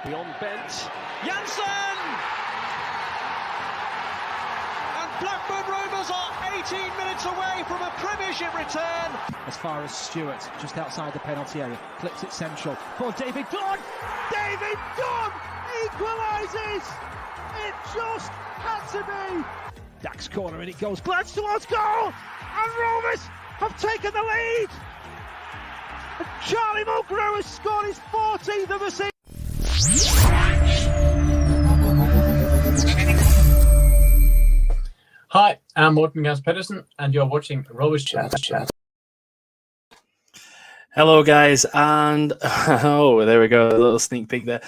Beyond bent. Janssen! And Blackburn Rovers are 18 minutes away from a Premiership return. As far as Stewart, just outside the penalty area, clips it central for David Dunn. David Dunn equalises. It just had to be. Dax corner and it goes. Glad towards goal, and Rovers have taken the lead. And Charlie Mulgrew has scored his 14th of the season. Hi, I'm Morten Gans Pedersen, and you're watching Rovers Chat. Hello, guys, and oh, there we go, a little sneak peek there.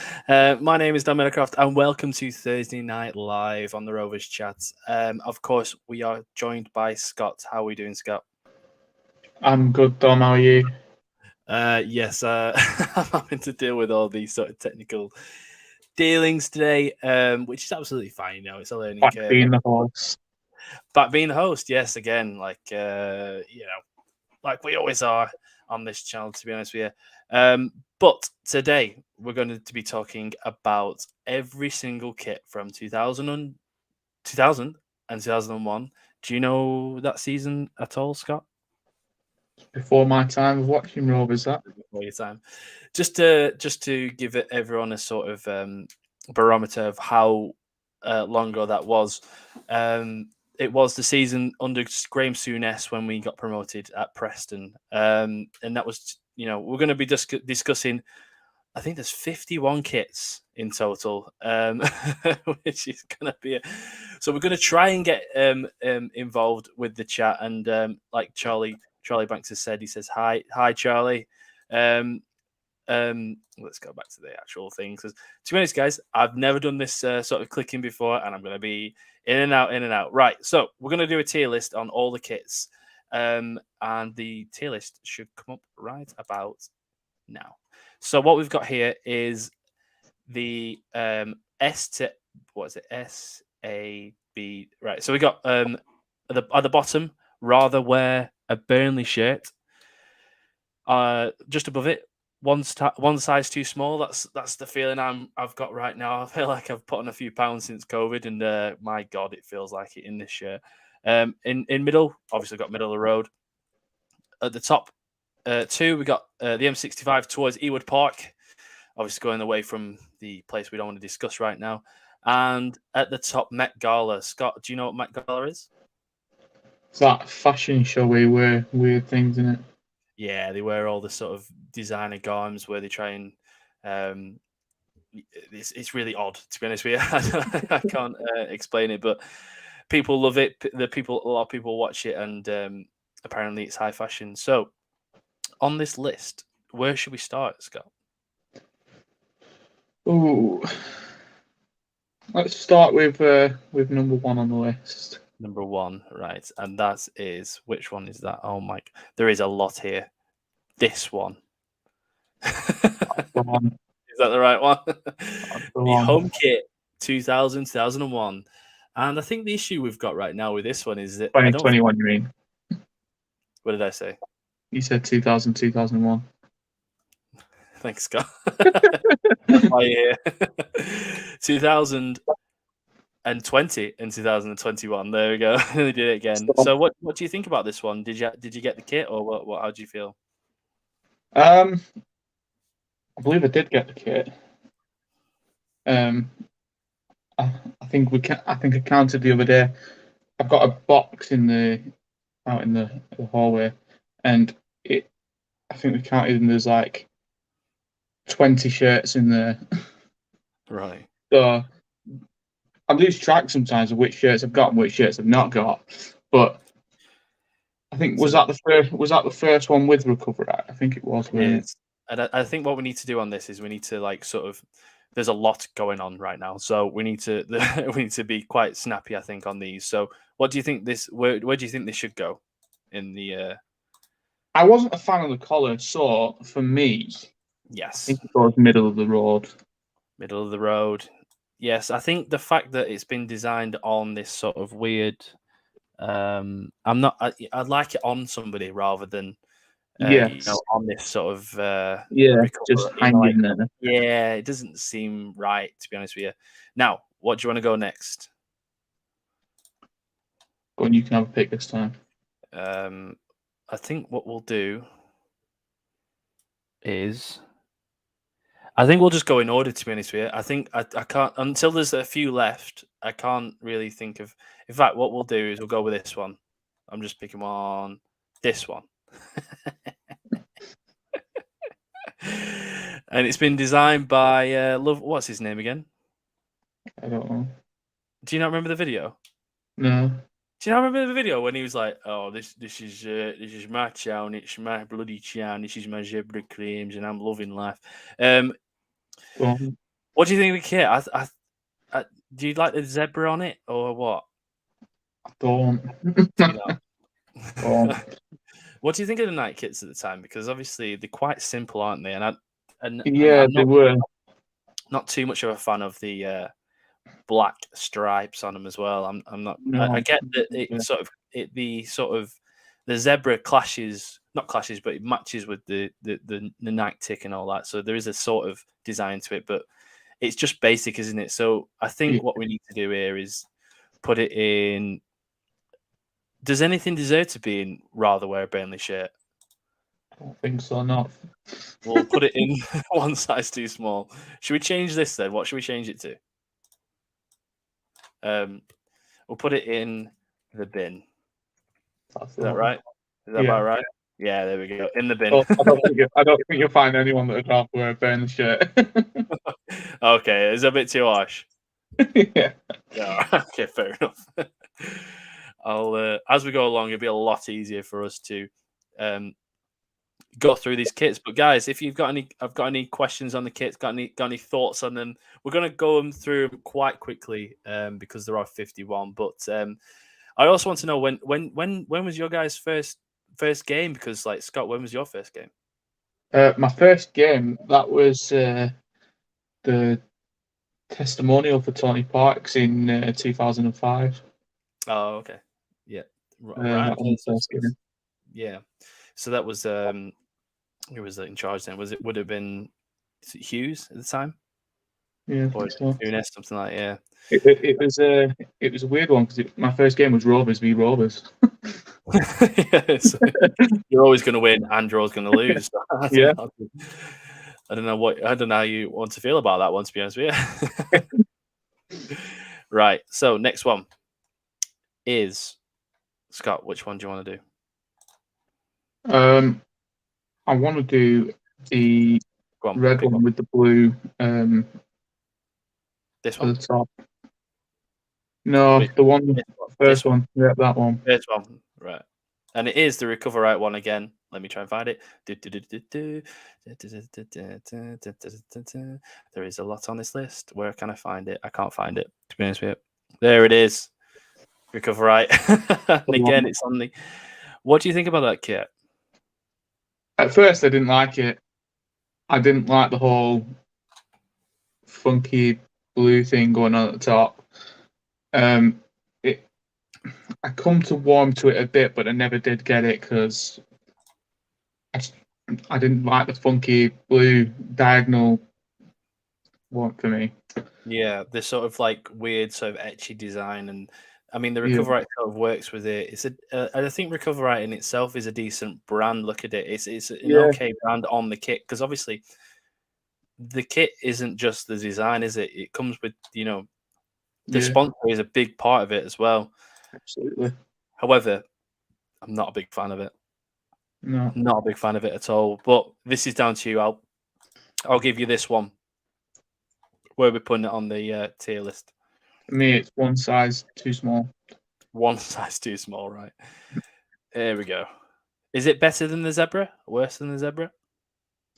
My name is Dan Meadowcroft, and welcome to Thursday Night Live on the Rovers Chat. Of course, we are joined by Scott. How are we doing, Scott? I'm good, Dom. How are you? Yes, I'm having to deal with all these sort of technical dealings today, which is absolutely fine. You know, it's a learning curve. Being the host. Back being the host, yes, again, like like we always are on this channel, to be honest with you. But today we're going to be talking about every single kit from 2000 and 2001. Do you know that season at all, Scott? Before my time of watching Rovers, that before your time, just to give everyone a sort of barometer of how long ago that was. It was the season under Graham Souness when we got promoted at Preston, and that was, you know, we're going to be discussing. I think there's 51 kits in total, which is going to be. So we're going to try and get involved with the chat, and like Charlie Banks has said, he says hi Charlie. Let's go back to the actual thing, because to be honest, guys, I've never done this sort of clicking before, and I'm going to be in and out. Right, so we're going to do a tier list on all the kits, and the tier list should come up right about now. So what we've got here is the S to S A B. Right, so we got at the bottom, rather wear a Burnley shirt. Just above it, one size too small. That's the feeling I've got right now. I feel like I've put on a few pounds since COVID, and my God, it feels like it in this shirt. In middle, obviously got middle of the road. At the top two, we got the M65 towards Ewood Park, obviously going away from the place we don't want to discuss right now. And at the top, Met Gala. Scott, do you know what Met Gala is? It's that fashion show where you wear weird things in it. Yeah, they wear all the sort of designer garments where they try and it's really odd, to be honest with you. I can't explain it, but people love it. A lot of people watch it, and apparently it's high fashion. So on this list, where should we start, Scott? Oh, let's start with number one on the list. Number one, right, and that is, which one is that? Oh my, there is a lot here. This one. Is that the right one? The home kit 2000, 2001. And I think the issue we've got right now with this one is that 2021, you mean? What did I say? You said 2000, 2001. Thanks, Scott. Oh, yeah. 2020 and 2021. There we go. They did it again. So what do you think about this one? Did you get the kit, or what? How do you feel? I believe I did get the kit. I think I counted the other day. I've got a box out in the hallway, and I think we counted, and there's like 20 shirts in there. Right. So I lose track sometimes of which shirts I've got and which shirts I've not got. But I think was that the first one with Recover Act? I think it was. And I think what we need to do on this is we need to like sort of. There's a lot going on right now, so we need to be quite snappy, I think, on these. So, what do you think where do you think this should go in the? I wasn't a fan of the collar, so for me, yes, I think it goes middle of the road. Middle of the road. Yes, I think the fact that it's been designed on this sort of weird. I'd like it on somebody rather than Yes. on this sort of Yeah, recover, just you know, like, hanging there. yeah, it doesn't seem right, to be honest with you. Now, what do you want to go next? Go on, you can have a pick this time. I think what we'll do is, I think we'll just go in order, to be honest with you. I think I can't, until there's a few left, I can't really think of. In fact, what we'll do is we'll go with this one. I'm just picking one. This one. And it's been designed by what's his name again? I don't know. Do you not remember the video? No. Do you not remember the video when he was like, "Oh, this is my town, it's my bloody town, this is my zebra claims, and I'm loving life." Go on. What do you think of the kit? Do you like the zebra on it or what? I don't. Do you know? Go on. What do you think of the night kits at the time? Because obviously they're quite simple, aren't they? And Yeah, I'm they were. not too much of a fan of the black stripes on them as well. I'm not. No. I get that Yeah. the zebra not clashes, but it matches with the night tick and all that. So there is a sort of design to it, but it's just basic, isn't it? So I think what we need to do here is put it in. Does anything deserve to be in rather wear a Burnley shirt? I don't think so, not. We'll put it in one size too small. Should we change this then? What should we change it to? We'll put it in the bin. Is that right? Is that about right? Yeah, there we go. In the bin. Oh, I don't think you'll find anyone that would rather wear a Burnley shirt. Okay, it's a bit too harsh. Yeah. Yeah. Okay, fair enough. I'll as we go along, it'll be a lot easier for us to go through these kits. But guys, if you've got any questions on the kits, got any thoughts on them, we're gonna go through them quite quickly because there are 51. But I also want to know when was your guys' first game? Because like Scott, when was your first game? My first game, that was the testimonial for Tony Parks in 2005. Oh, okay, yeah, That was the first game. Yeah. So that was who was in charge then? Would have been Hughes at the time? Yeah, Or so. Nunes, something like that, It was a weird one because my first game was Rovers v Rovers. yeah. So you're always going to win and you're always going to lose. Yeah. I don't know how you want to feel about that one, to be honest with you. Right. So next one is Scott. Which one do you want to do? I want to do the red one with the blue. This one one. at the top. No, the one, first one. Yeah, that one. First one. Right. And it is the Recover Right one again. Let me try and find it. There is a lot on this list. Where can I find it? I can't find it, to be honest with you. There it is. Recover Right. And again, it's on the. What do you think about that kit? At first, I didn't like it. I didn't like the whole funky blue thing going on at the top. I come to warm to it a bit, but I never did get it because I didn't like the funky blue diagonal one for me. Yeah, the sort of like weird sort of etchy design, and I mean the Recover Right sort of works with it. It's I think Recover Right in itself is a decent brand. Look at it; it's an okay brand on the kit because obviously the kit isn't just the design, is it? It comes with the sponsor is a big part of it as well. Absolutely. However, I'm not a big fan of it. No, I'm not a big fan of it at all. But this is down to you. I'll give you this one. Where we're putting it on the tier list. For me, it's one size too small. One size too small, right? There we go. Is it better than the zebra? Worse than the zebra?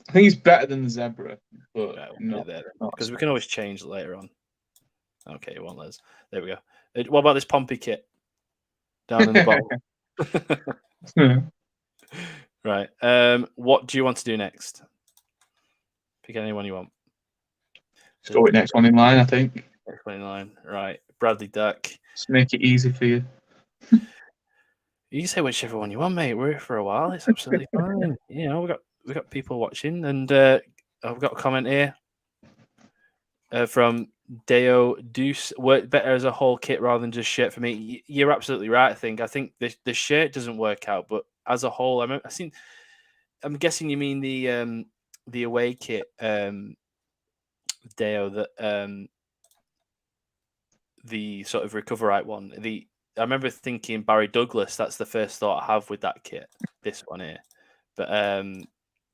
I think it's better than the zebra, but no, because we can always change it later on. Okay, it won't let us. There we go. What about this Pompey kit? Down in the bottom. Right. What do you want to do next? Pick anyone you want. Let's go with next one in line, I think. Next one in line. Right. Bradley Duck. Let's make it easy for you. You can say whichever one you want, mate. We're here for a while. It's absolutely fine. You know, we got people watching, and I've got a comment here from Deo Deuce. Work better as a whole kit rather than just shirt for me. You're absolutely right. I think the shirt doesn't work out, but as a whole, I'm guessing you mean the away kit, Deo. That the sort of Recoverite one. I remember thinking Barry Douglas. That's the first thought I have with that kit. This one here, but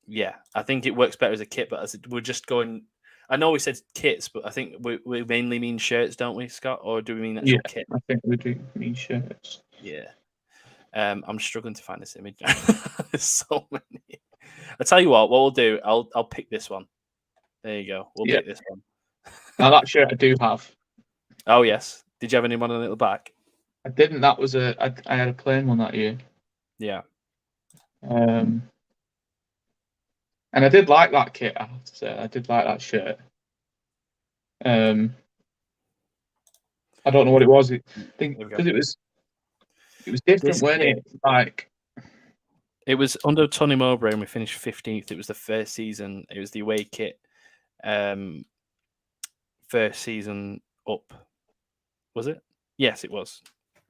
yeah, I think it works better as a kit. But we're just going. I know we said kits, but I think we mainly mean shirts, don't we, Scott? Or do we mean actual kit? I think we do mean shirts. Yeah. I'm struggling to find this image. There's so many. I'll tell you what we'll do. I'll pick this one. There you go. We'll pick this one. Now that shirt I do have. Oh yes. Did you have anyone on the back? I didn't. That was I had a plain one that year. Yeah. And I did like that kit. I have to say, I did like that shirt. I don't know what it was. I think because it was different, wasn't it? Like it was under Tony Mowbray, and we finished 15th. It was the first season. It was the away kit. First season up. Was it? Yes, it was.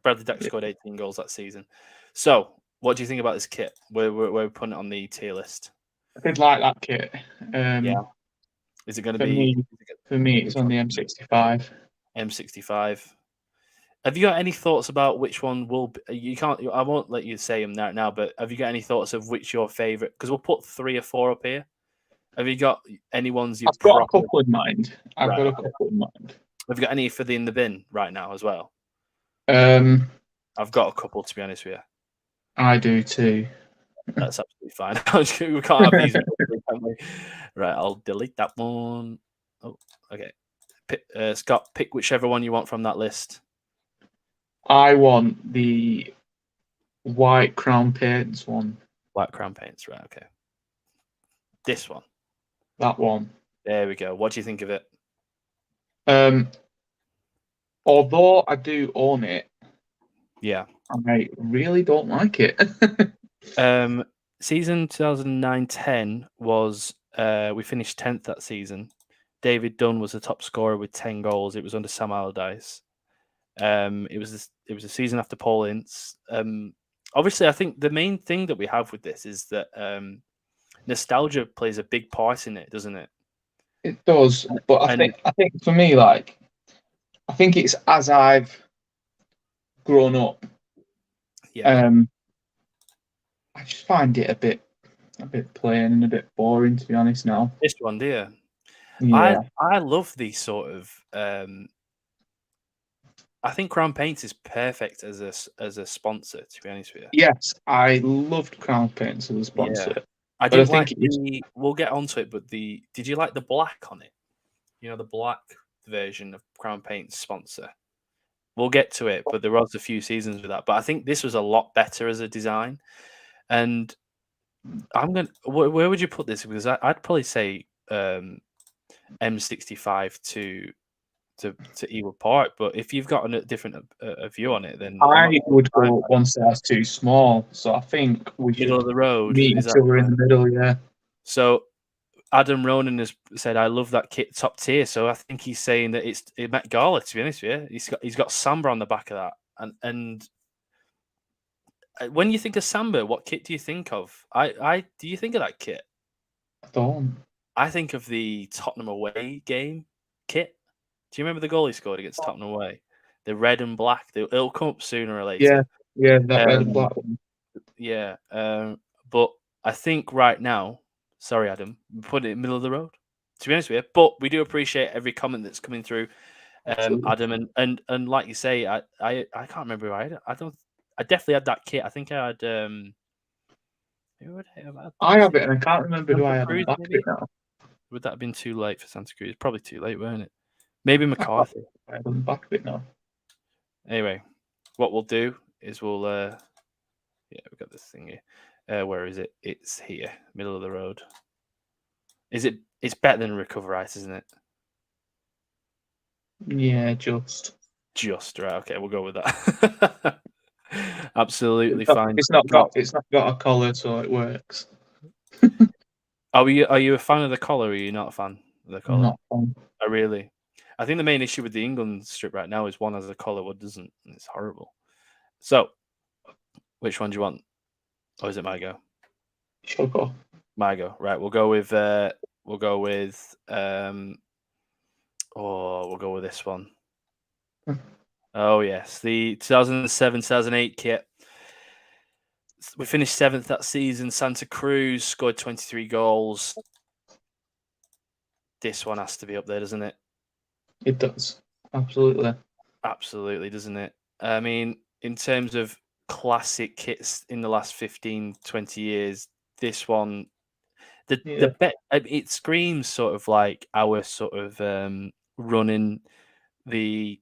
Bradley Dack scored 18 goals that season. So, what do you think about this kit? We're putting it on the tier list. I did like that kit. Yeah. Is it going to be? For me, it's on the M65. M65. Have you got any thoughts about which one will be? You can't. I won't let you say them now. But have you got any thoughts of which your favorite? Because we'll put 3 or 4 up here. Have you got any ones you've got a couple in mind. I've got a couple in mind. Have you got any for the in the bin right now as well? I've got a couple, to be honest with you. I do too. That's absolutely fine. We can't have these. Can we? Right, I'll delete that one. Oh, okay. Scott, pick whichever one you want from that list. I want the white crown paints one. White crown paints, right? Okay. This one. That one. There we go. What do you think of it? Although I do own it, yeah, I really don't like it. Season 2009-10 was we finished 10th that season. David Dunn was the top scorer with 10 goals. It was under Sam Allardyce. It was a season after Paul Ince. Obviously, I think the main thing that we have with this is that nostalgia plays a big part in it, doesn't it? It does, but I think for me, like, I think it's as I've grown up. Yeah. I just find it a bit plain and a bit boring, to be honest. Now this one, dear. Yeah. I love these sort of. I think Crown Paints is perfect as a sponsor. To be honest with you. Yes, I loved Crown Paints as a sponsor. Yeah. I did like we'll get onto it, but did you like the black on it? You know, the black version of Crown Paint's sponsor. We'll get to it, but there was a few seasons with that. But I think this was a lot better as a design. And where would you put this? Because I'd probably say M65 to Ewood Park. But if you've got a different view on it, then I would go one size too small. So I think we should middle of the road. Meet until we're in the middle, yeah. So Adam Ronan has said, "I love that kit, top tier." So I think he's saying that it Met Gala. To be honest with you, he's got Samba on the back of that. And when you think of Samba, what kit do you think of? Do you think of that kit? I don't. I think of the Tottenham away game kit. Do you remember the goal he scored against Tottenham away? The red and black. It'll come up sooner or later. Yeah, that red and black one. Yeah, but I think right now, sorry, Adam, we put it in the middle of the road. To be honest with you, but we do appreciate every comment that's coming through, Adam, and like you say, I can't remember who I had. I definitely had that kit. I think I had. Who would I have had? I have it, and I can't remember who I had on the back of it now. Would that have been too late for Santa Cruz? Probably too late, weren't it? Maybe McCarthy. I have on the back of it now. Anyway, what we'll do is we'll. Yeah, we've got this thing here. Where is it? It's here, middle of the road. It's better than Recoverite, isn't it? Yeah, just right. Okay, we'll go with that. Absolutely fine. It's not got a collar, so it works. Are you a fan of the collar? Or are you not a fan of the collar? Not fun. Oh, really? I think the main issue with the England strip right now is one has a collar, one doesn't. And it's horrible. So, which one do you want? Or is it my go? Sure, go. My go. Right. We'll go with we'll go with this one. Oh yes, the 2007-2008 kit. We finished 7th that season. Santa Cruz scored 23 goals. This one has to be up there, doesn't it? It does. Absolutely. Absolutely, doesn't it? I mean, in terms of classic kits in the last 15, 20 years, this one, it screams sort of like our sort of running the.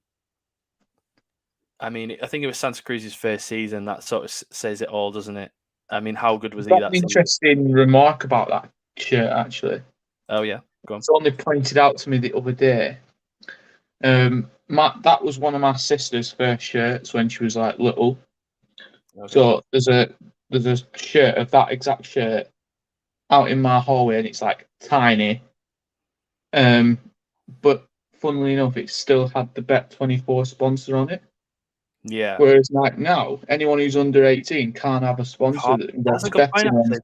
I mean, I think it was Santa Cruz's first season. That sort of says it all, doesn't it? I mean, how good was he? That's an interesting remark about that shirt, actually. Oh yeah, go on. Someone pointed out to me the other day. That was one of my sister's first shirts when she was like little. Okay. So there's a shirt of that exact shirt out in my hallway, and it's like tiny. But funnily enough, it still had the Bet24 sponsor on it. Yeah. Whereas like now, anyone who's under 18 can't have a sponsor that's a good point, actually.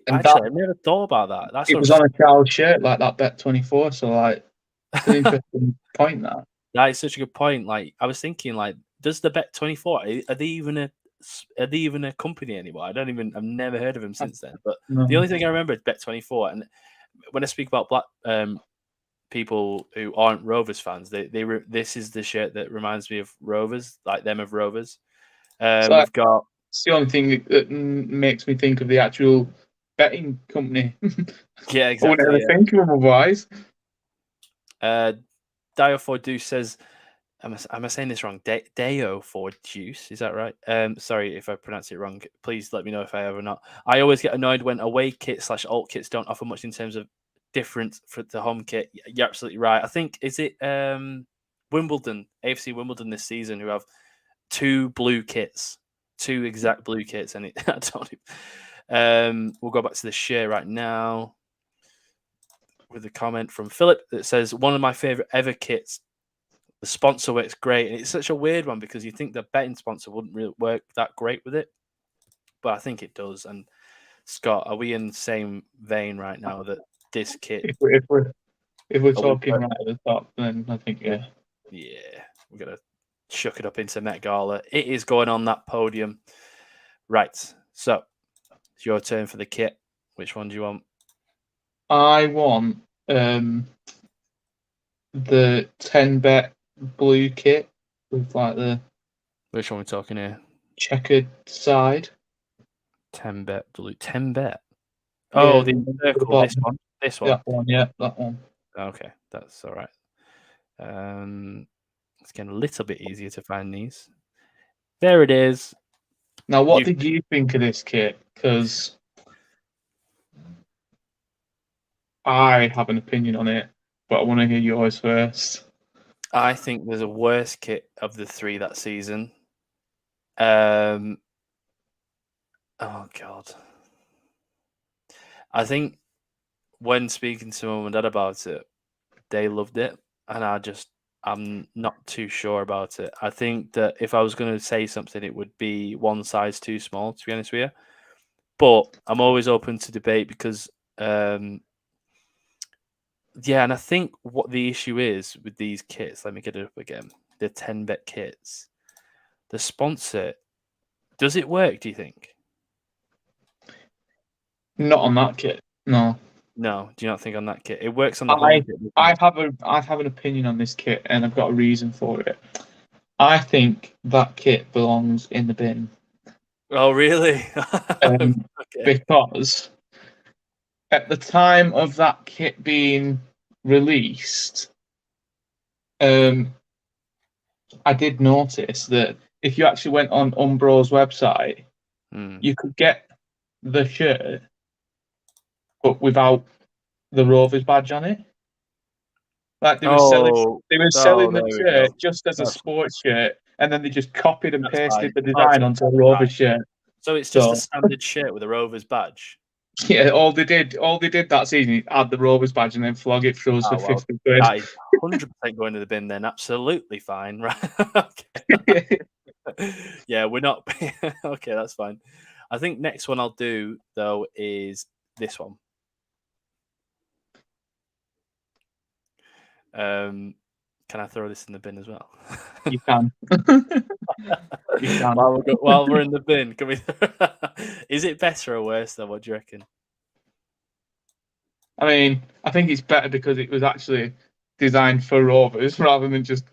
That's I never thought about that. It was on a child shirt like that Bet24, so like it's an interesting point that. That is such a good point. Like I was thinking, like, does the Bet24 are they even a company anymore? I've never heard of them since then. But the only thing I remember is Bet24, and when I speak about black people who aren't Rovers fans, this is the shirt that reminds me of Rovers, like them of Rovers. We've got. It's the only thing that makes me think of the actual betting company. Yeah, exactly. I wouldn't ever think of them otherwise. Dio for Deuce says, am I saying this wrong? Deo for Juice, is that right? Sorry if I pronounce it wrong. Please let me know if I have or not. I always get annoyed when away kit / alt kits don't offer much in terms of difference for the home kit. You're absolutely right. I think is it Wimbledon, AFC Wimbledon this season, who have two exact blue kits, and I don't even, we'll go back to the share right now with a comment from Philip that says, one of my favorite ever kits. The sponsor works great, and it's such a weird one because you think the betting sponsor wouldn't really work that great with it, but I think it does. And Scott, are we in the same vein right now that this kit? If we're talking right at the top, then I think yeah, we're gonna chuck it up into Met Gala. It is going on that podium, right? So it's your turn for the kit. Which one do you want? I want the 10-bet blue kit with like the. Which one are we talking here? Checkered side. 10-bet blue. 10-bet. Oh, the circle. This one. This one. That one. Yeah, that one. Okay, that's all right. It's getting a little bit easier to find these. There it is. Now, what did you think of this kit? Because I have an opinion on it, but I want to hear yours first. I think there's a worse kit of the three that season. Oh God. I think when speaking to mum and dad about it, they loved it, and I'm not too sure about it. I think that if I was going to say something, it would be one size too small, to be honest with you. But I'm always open to debate because, and I think what the issue is with these kits, let me get it up again, the 10-bet kits, the sponsor, does it work, do you think? Not on that kit, no. No, do you not think on that kit? It works on the home kit. I have an opinion on this kit, and I've got a reason for it. I think that kit belongs in the bin. Oh, really? Okay. Because at the time of that kit being released, I did notice that if you actually went on Umbro's website, you could get the shirt, but without the Rovers badge on it. Like they were selling the shirt just as a sports shirt, and then they just copied and That's pasted fine. the design onto a Rovers shirt. So it's just So- a standard shirt with a Rovers badge. Yeah, all they did that season is add the Rovers badge and then flog it through us for 50 quid. That is 100% going to the bin then. Absolutely fine. Right. Okay. Yeah, we're not. Okay, that's fine. I think next one I'll do, though, is this one. Can I throw this in the bin as well? You can. You can. While we're in the bin, can we? Is it better or worse, though? What do you reckon? I mean, I think it's better because it was actually designed for Rovers rather than just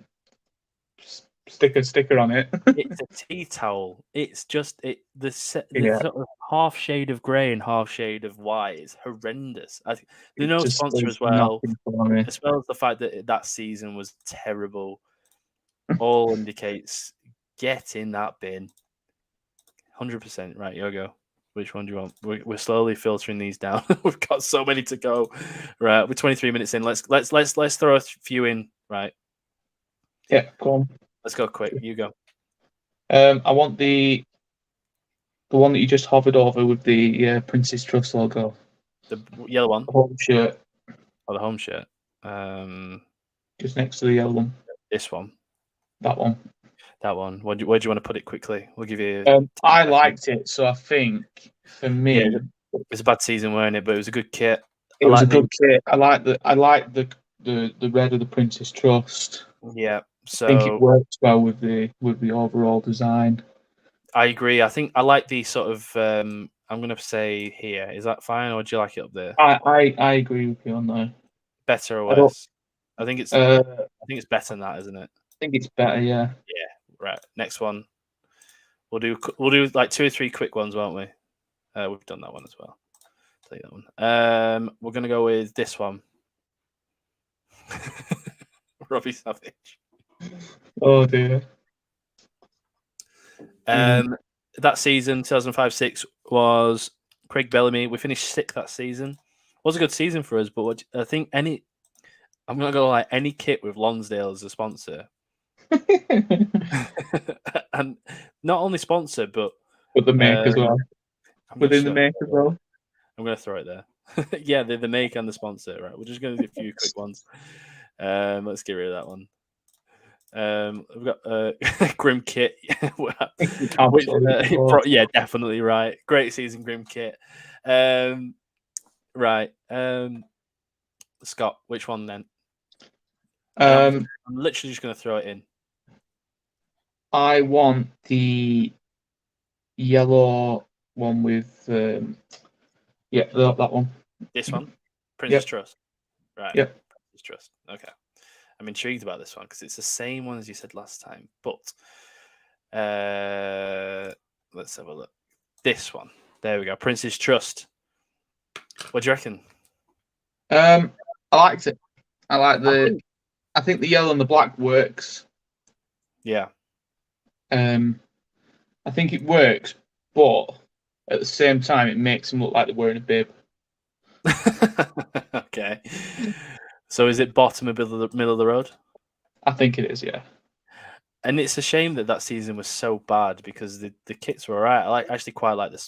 stick a sticker on it. It's a tea towel. It's just the sort Yeah. of half shade of grey and half shade of white is horrendous. There's no Just sponsor does as well, nothing for me. as well as the fact that that season was terrible. All indicates get in that bin. 100%. Right, Yogo. Which one do you want? We're slowly filtering these down. We've got so many to go. Right, we're 23 minutes in. Let's throw a few in. Right. Yeah, go on. Let's go quick. You go. I want the one that you just hovered over with the Prince's Trust logo. The yellow one. The home shirt. Oh, the home shirt. Just next to the yellow one. This one. That one. That one. Where do you want to put it quickly? We'll give you. I liked it, so I think for me, Yeah, it was a bad season, weren't it? But it was a good kit. it was a good kit. I like the red of the Prince's Trust. Yeah. So I think it works well with the overall design. I agree. I think I like the sort of. I'm going to say here. Is that fine, or do you like it up there? I agree with you on that. Better or worse? I think it's. I think it's better than that, isn't it? I think it's better. Yeah. Yeah. Right. Next one. We'll do like 2 or 3 quick ones, won't we? We've done that one as well. Take that one. We're going to go with this one. Robbie Savage. Oh dear. That season, 2005-06, was Craig Bellamy. We finished 6th that season. It was a good season for us, but I think I'm going to go like any kit with Lonsdale as a sponsor. And not only sponsor, but the make as well. Within the make as well. I'm going to throw it there. Yeah, the make and the sponsor. Right, we're just going to do a few quick ones. Let's get rid of that one. We've got Grim Kit. Yeah, definitely right. Great season, Grim Kit. Right. Scott, which one then? I'm literally just going to throw it in. I want the yellow one with that one. This one? Prince's Yep. Trust. Right. Yep. Prince's Trust. Okay. I'm intrigued about this one because it's the same one as you said last time. But let's have a look. This one. There we go. Prince's Trust. What do you reckon? I liked it. I think the yellow and the black works. Yeah. I think it works, but at the same time, it makes them look like they're wearing a bib. Okay. So is it bottom of middle of the road? I think it is, yeah. And it's a shame that season was so bad because the kits were alright. I actually quite like the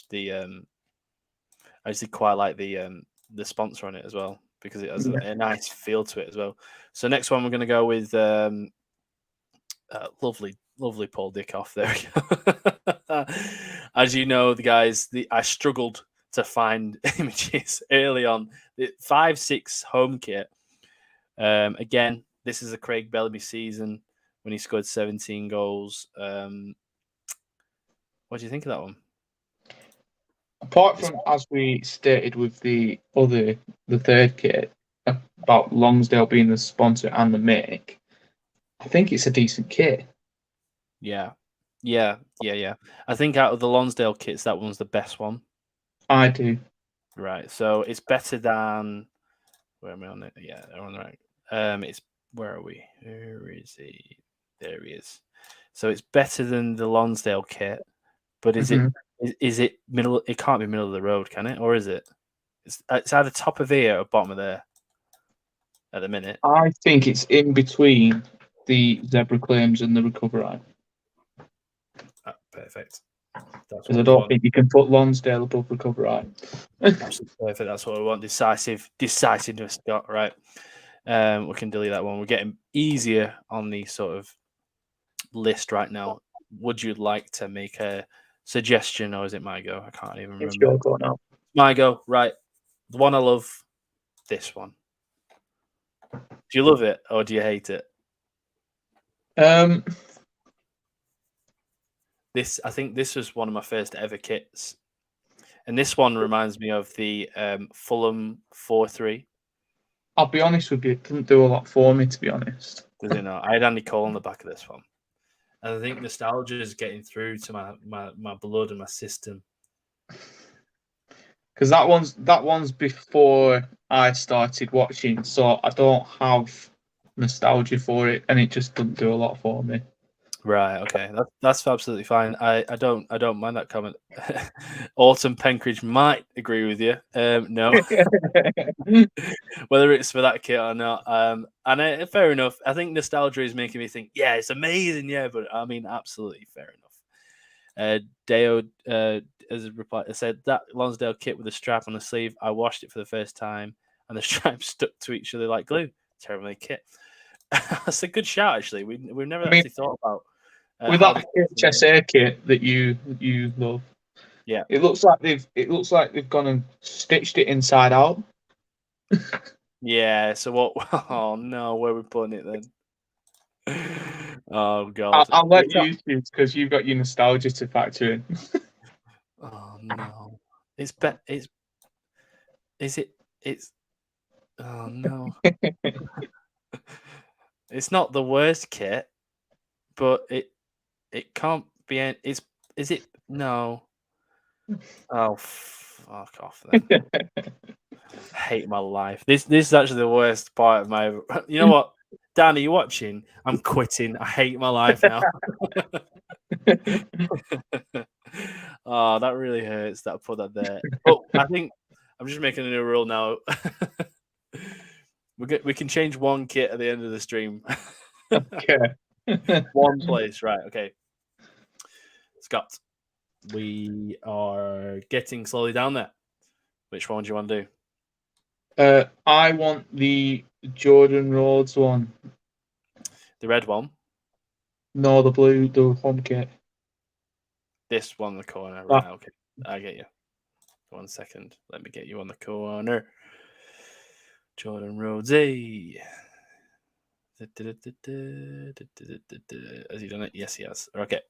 sponsor on it as well because it has a nice feel to it as well. So next one we're going to go with lovely Paul Dickoff. There we go. As you know, the guys, I struggled to find images early on. The 5-6 home kit. Again, this is a Craig Bellamy season when he scored 17 goals. What do you think of that one? Apart from, as we stated with the third kit, about Lonsdale being the sponsor and the make, I think it's a decent kit. Yeah. I think out of the Lonsdale kits, that one's the best one. I do. Right. So it's better than. Where am I on it? Yeah, they're on the right. It's where are we? Where is he? There he is. So it's better than the Lonsdale kit, but is it middle? It can't be middle of the road, can it? Or is it? It's either top of here or bottom of there. At the minute, I think it's in between the zebra claims and the recovery. perfect. That's Because what I we don't want. think you can put Lonsdale above the cover art. Absolutely perfect. That's what we want. Decisiveness, Scott. Right. We can delete that one. We're getting easier on the sort of list right now. Would you like to make a suggestion, or is it my go? I can't even It's remember. your go now. My go. Right. The one I love. This one. Do you love it or do you hate it? I think this was one of my first ever kits, and this one reminds me of the Fulham 4-3. I'll be honest with you, it didn't do a lot for me, to be honest. Does it not? I had Andy Cole on the back of this one, and I think nostalgia is getting through to my blood and my system. Because that one's before I started watching, so I don't have nostalgia for it, and it just doesn't do a lot for me. Right. Okay. That's absolutely fine. I don't mind that comment. Autumn Penkridge might agree with you. No, whether it's for that kit or not. Fair enough. I think nostalgia is making me think. Yeah, it's amazing. Yeah, but I mean, absolutely fair enough. Deo as a reply said that Lonsdale kit with a strap on the sleeve. I washed it for the first time, and the stripes stuck to each other like glue. Terrible kit. That's a good shout. Actually, we've never actually thought about. With that HSA kit that you love, yeah, it looks like they've gone and stitched it inside out. Yeah. So what? Oh no, where are we putting it then? Oh god. I'll let you choose because you've got your nostalgia to factor in. Oh no, it's Is it? It's. Oh no. It's not the worst kit, but it can't be. Is it? No. Oh, fuck off then. I hate my life. This is actually the worst part of my. You know what, Dan? Are you watching? I'm quitting. I hate my life now. Oh, that really hurts that I put that there. But I think I'm just making a new rule now. We can change one kit at the end of the stream. Okay. One place, right? Okay. Scott, we are getting slowly down there. Which one do you want to do? I want the Jordan Rhodes one. The red one? No, the blue, the home kit. This one in the corner, right? Okay, I get you. 1 second. Let me get you on the corner. Jordan Rhodes. Hey. Has he done it? Yes, he has. Okay.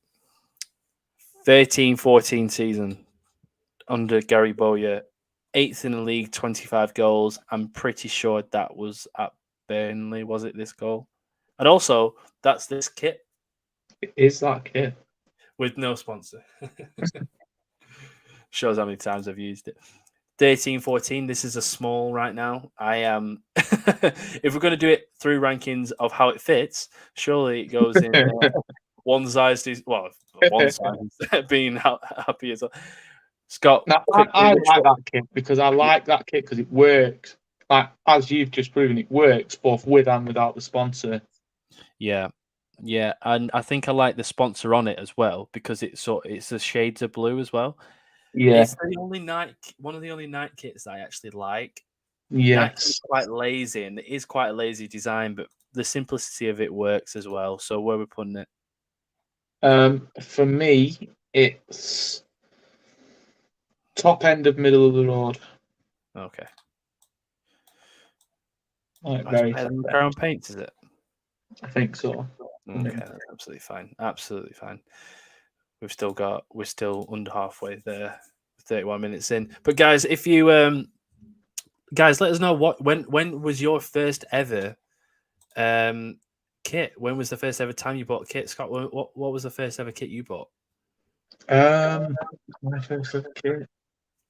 13-14 season under Gary Bowyer. 8th in the league, 25 goals. I'm pretty sure that was at Burnley, was it, this goal? And also, that's this kit. It is that kit. With no sponsor. Shows how many times I've used it. 13-14, this is a small right now. I am if we're going to do it through rankings of how it fits, surely it goes in one size one size being happy as well. Scott, now, I like that kit because I like that kit because it works. Like as you've just proven, it works both with and without the sponsor. Yeah, and I think I like the sponsor on it as well because it's the shades of blue as well. Yeah, it's one of the only night kits I actually like. Yes, It's quite lazy, and it is quite a lazy design, but the simplicity of it works as well. So where are we putting it? For me, it's top end of middle of the road. Okay. Like very better than Crown Paints, is it? I think so. Okay, that's absolutely fine. Absolutely fine. We're still under halfway there, 31 minutes in. But guys, if you guys, let us know when was your first ever kit? When was the first ever time you bought a kit, Scott? What was the first ever kit you bought? My first ever kit.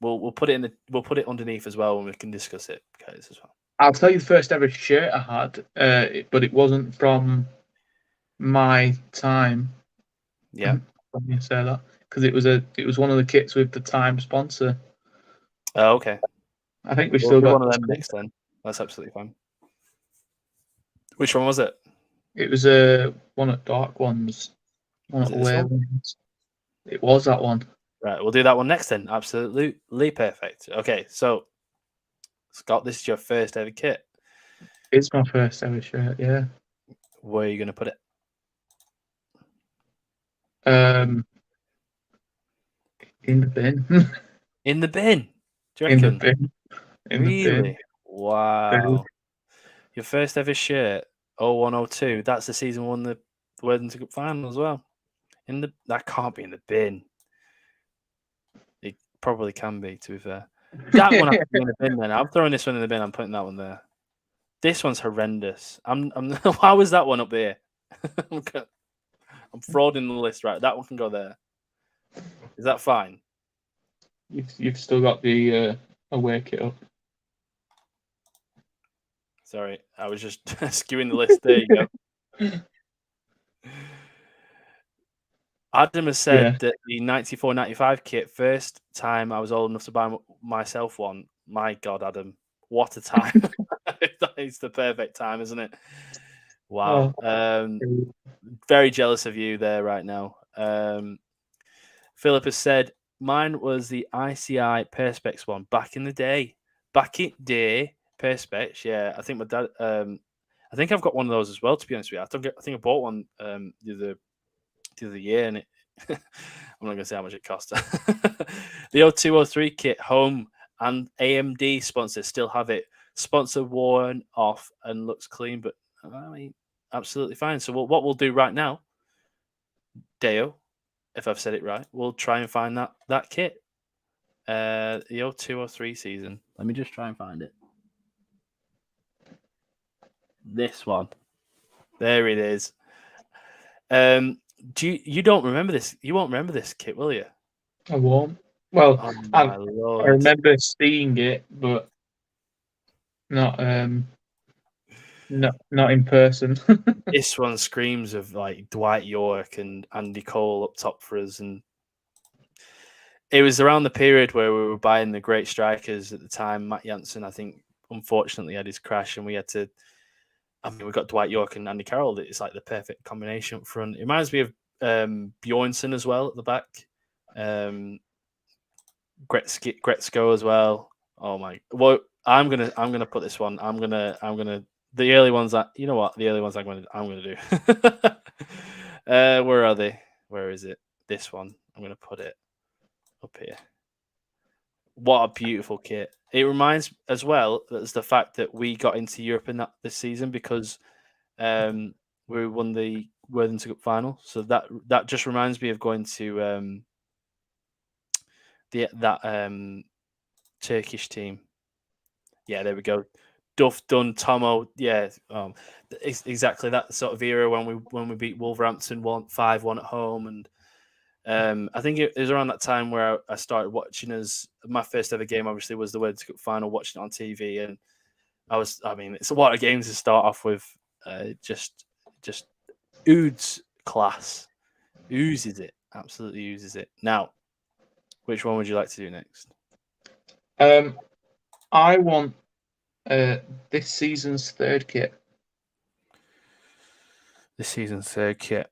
We'll put it we'll put it underneath as well, and we can discuss it, guys, as well. I'll tell you the first ever shirt I had, but it wasn't from my time. Yeah. Let me say that because it was one of the kits with the Time sponsor. Oh, okay. I think we've We'll still do got one of them next then. That's absolutely fine. Which one was it? It was one of Dark Ones. One Was of it this Away one? Ones. It was that one. Right, we'll do that one next then. Absolutely perfect. Okay, so Scott, this is your first ever kit. It's my first ever shirt, yeah. Where are you going to put it? In the bin. In the bin. Do you In the reckon? bin. In the bin. Really? Wow. Your first ever shirt, 0102. That's the season we won the Worthington Cup final as well. That can't be in the bin. It probably can be, to be fair. That one has to be in the bin then. I'm throwing this one in the bin. I'm putting that one there. This one's horrendous. Why was that one up here? I'm frauding the list, right? That one can go there. Is that fine? You've still got the away kit up. Sorry, I was just skewing the list. There you go. Adam has said that the 94-95 kit, first time I was old enough to buy myself one. My God, Adam, what a time. That is the perfect time, isn't it? Wow. Very jealous of you there right now. Philip has said, mine was the ICI Perspex one back in the day. Perspex, yeah. I think my dad, I think I've got one of those as well, to be honest with you. I think I bought one the other year, and I'm not going to say how much it cost. The 0203 kit, home and AMD sponsors still have it. Sponsor worn off and looks clean, but I mean, absolutely fine. So what we'll do right now, Deo, if I've said it right, we'll try and find that kit. The 0203 season. Let me just try and find it. This one. There it is. You don't remember this? You won't remember this kit, will you? I won't. Well, my I remember seeing it, but not in person. This one screams of like Dwight York and Andy Cole up top for us, and it was around the period where we were buying the great strikers at the time. Matt Jansen, I think, unfortunately had his crash, and we had to. I mean, we got Dwight York and Andy Carroll. It's like the perfect combination up front. It reminds me of Bjornsson as well at the back. Gretzko as well. Oh my! Well, I'm gonna put this one. I'm gonna the early ones that you know what the early ones I'm gonna do. Where are they? Where is it? This one. I'm gonna put it up here. What a beautiful kit! It reminds as well as the fact that we got into Europe in this season because we won the Worthington Cup final. So that just reminds me of going to that Turkish team. Yeah, there we go. Duff, Dunn, Tomo. Yeah, exactly that sort of era when we beat Wolverhampton 5-1 at home, and I think it was around that time where I started watching. As my first ever game, obviously, was the World Cup final. Watching it on TV, and it's a lot of games to start off with. Just oozes class, oozes it, absolutely oozes it. Now, which one would you like to do next? I want this season's third kit. This season's third kit.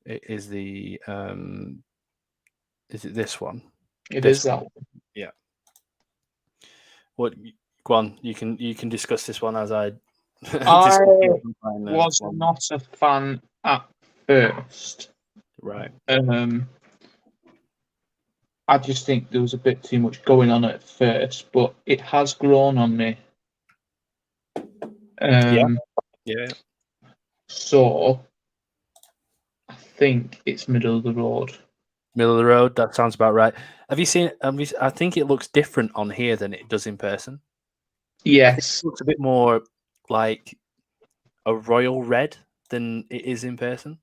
It is the is it this one? It is that one. Yeah. What? Go on. You can discuss this one as I. I was not a fan at first. Right. I just think there was a bit too much going on at first, but it has grown on me. Yeah. So I think it's middle of the road. Middle of the road. That sounds about right. Have you seen? I think it looks different on here than it does in person. Yes, it looks a bit more like a royal red than it is in person.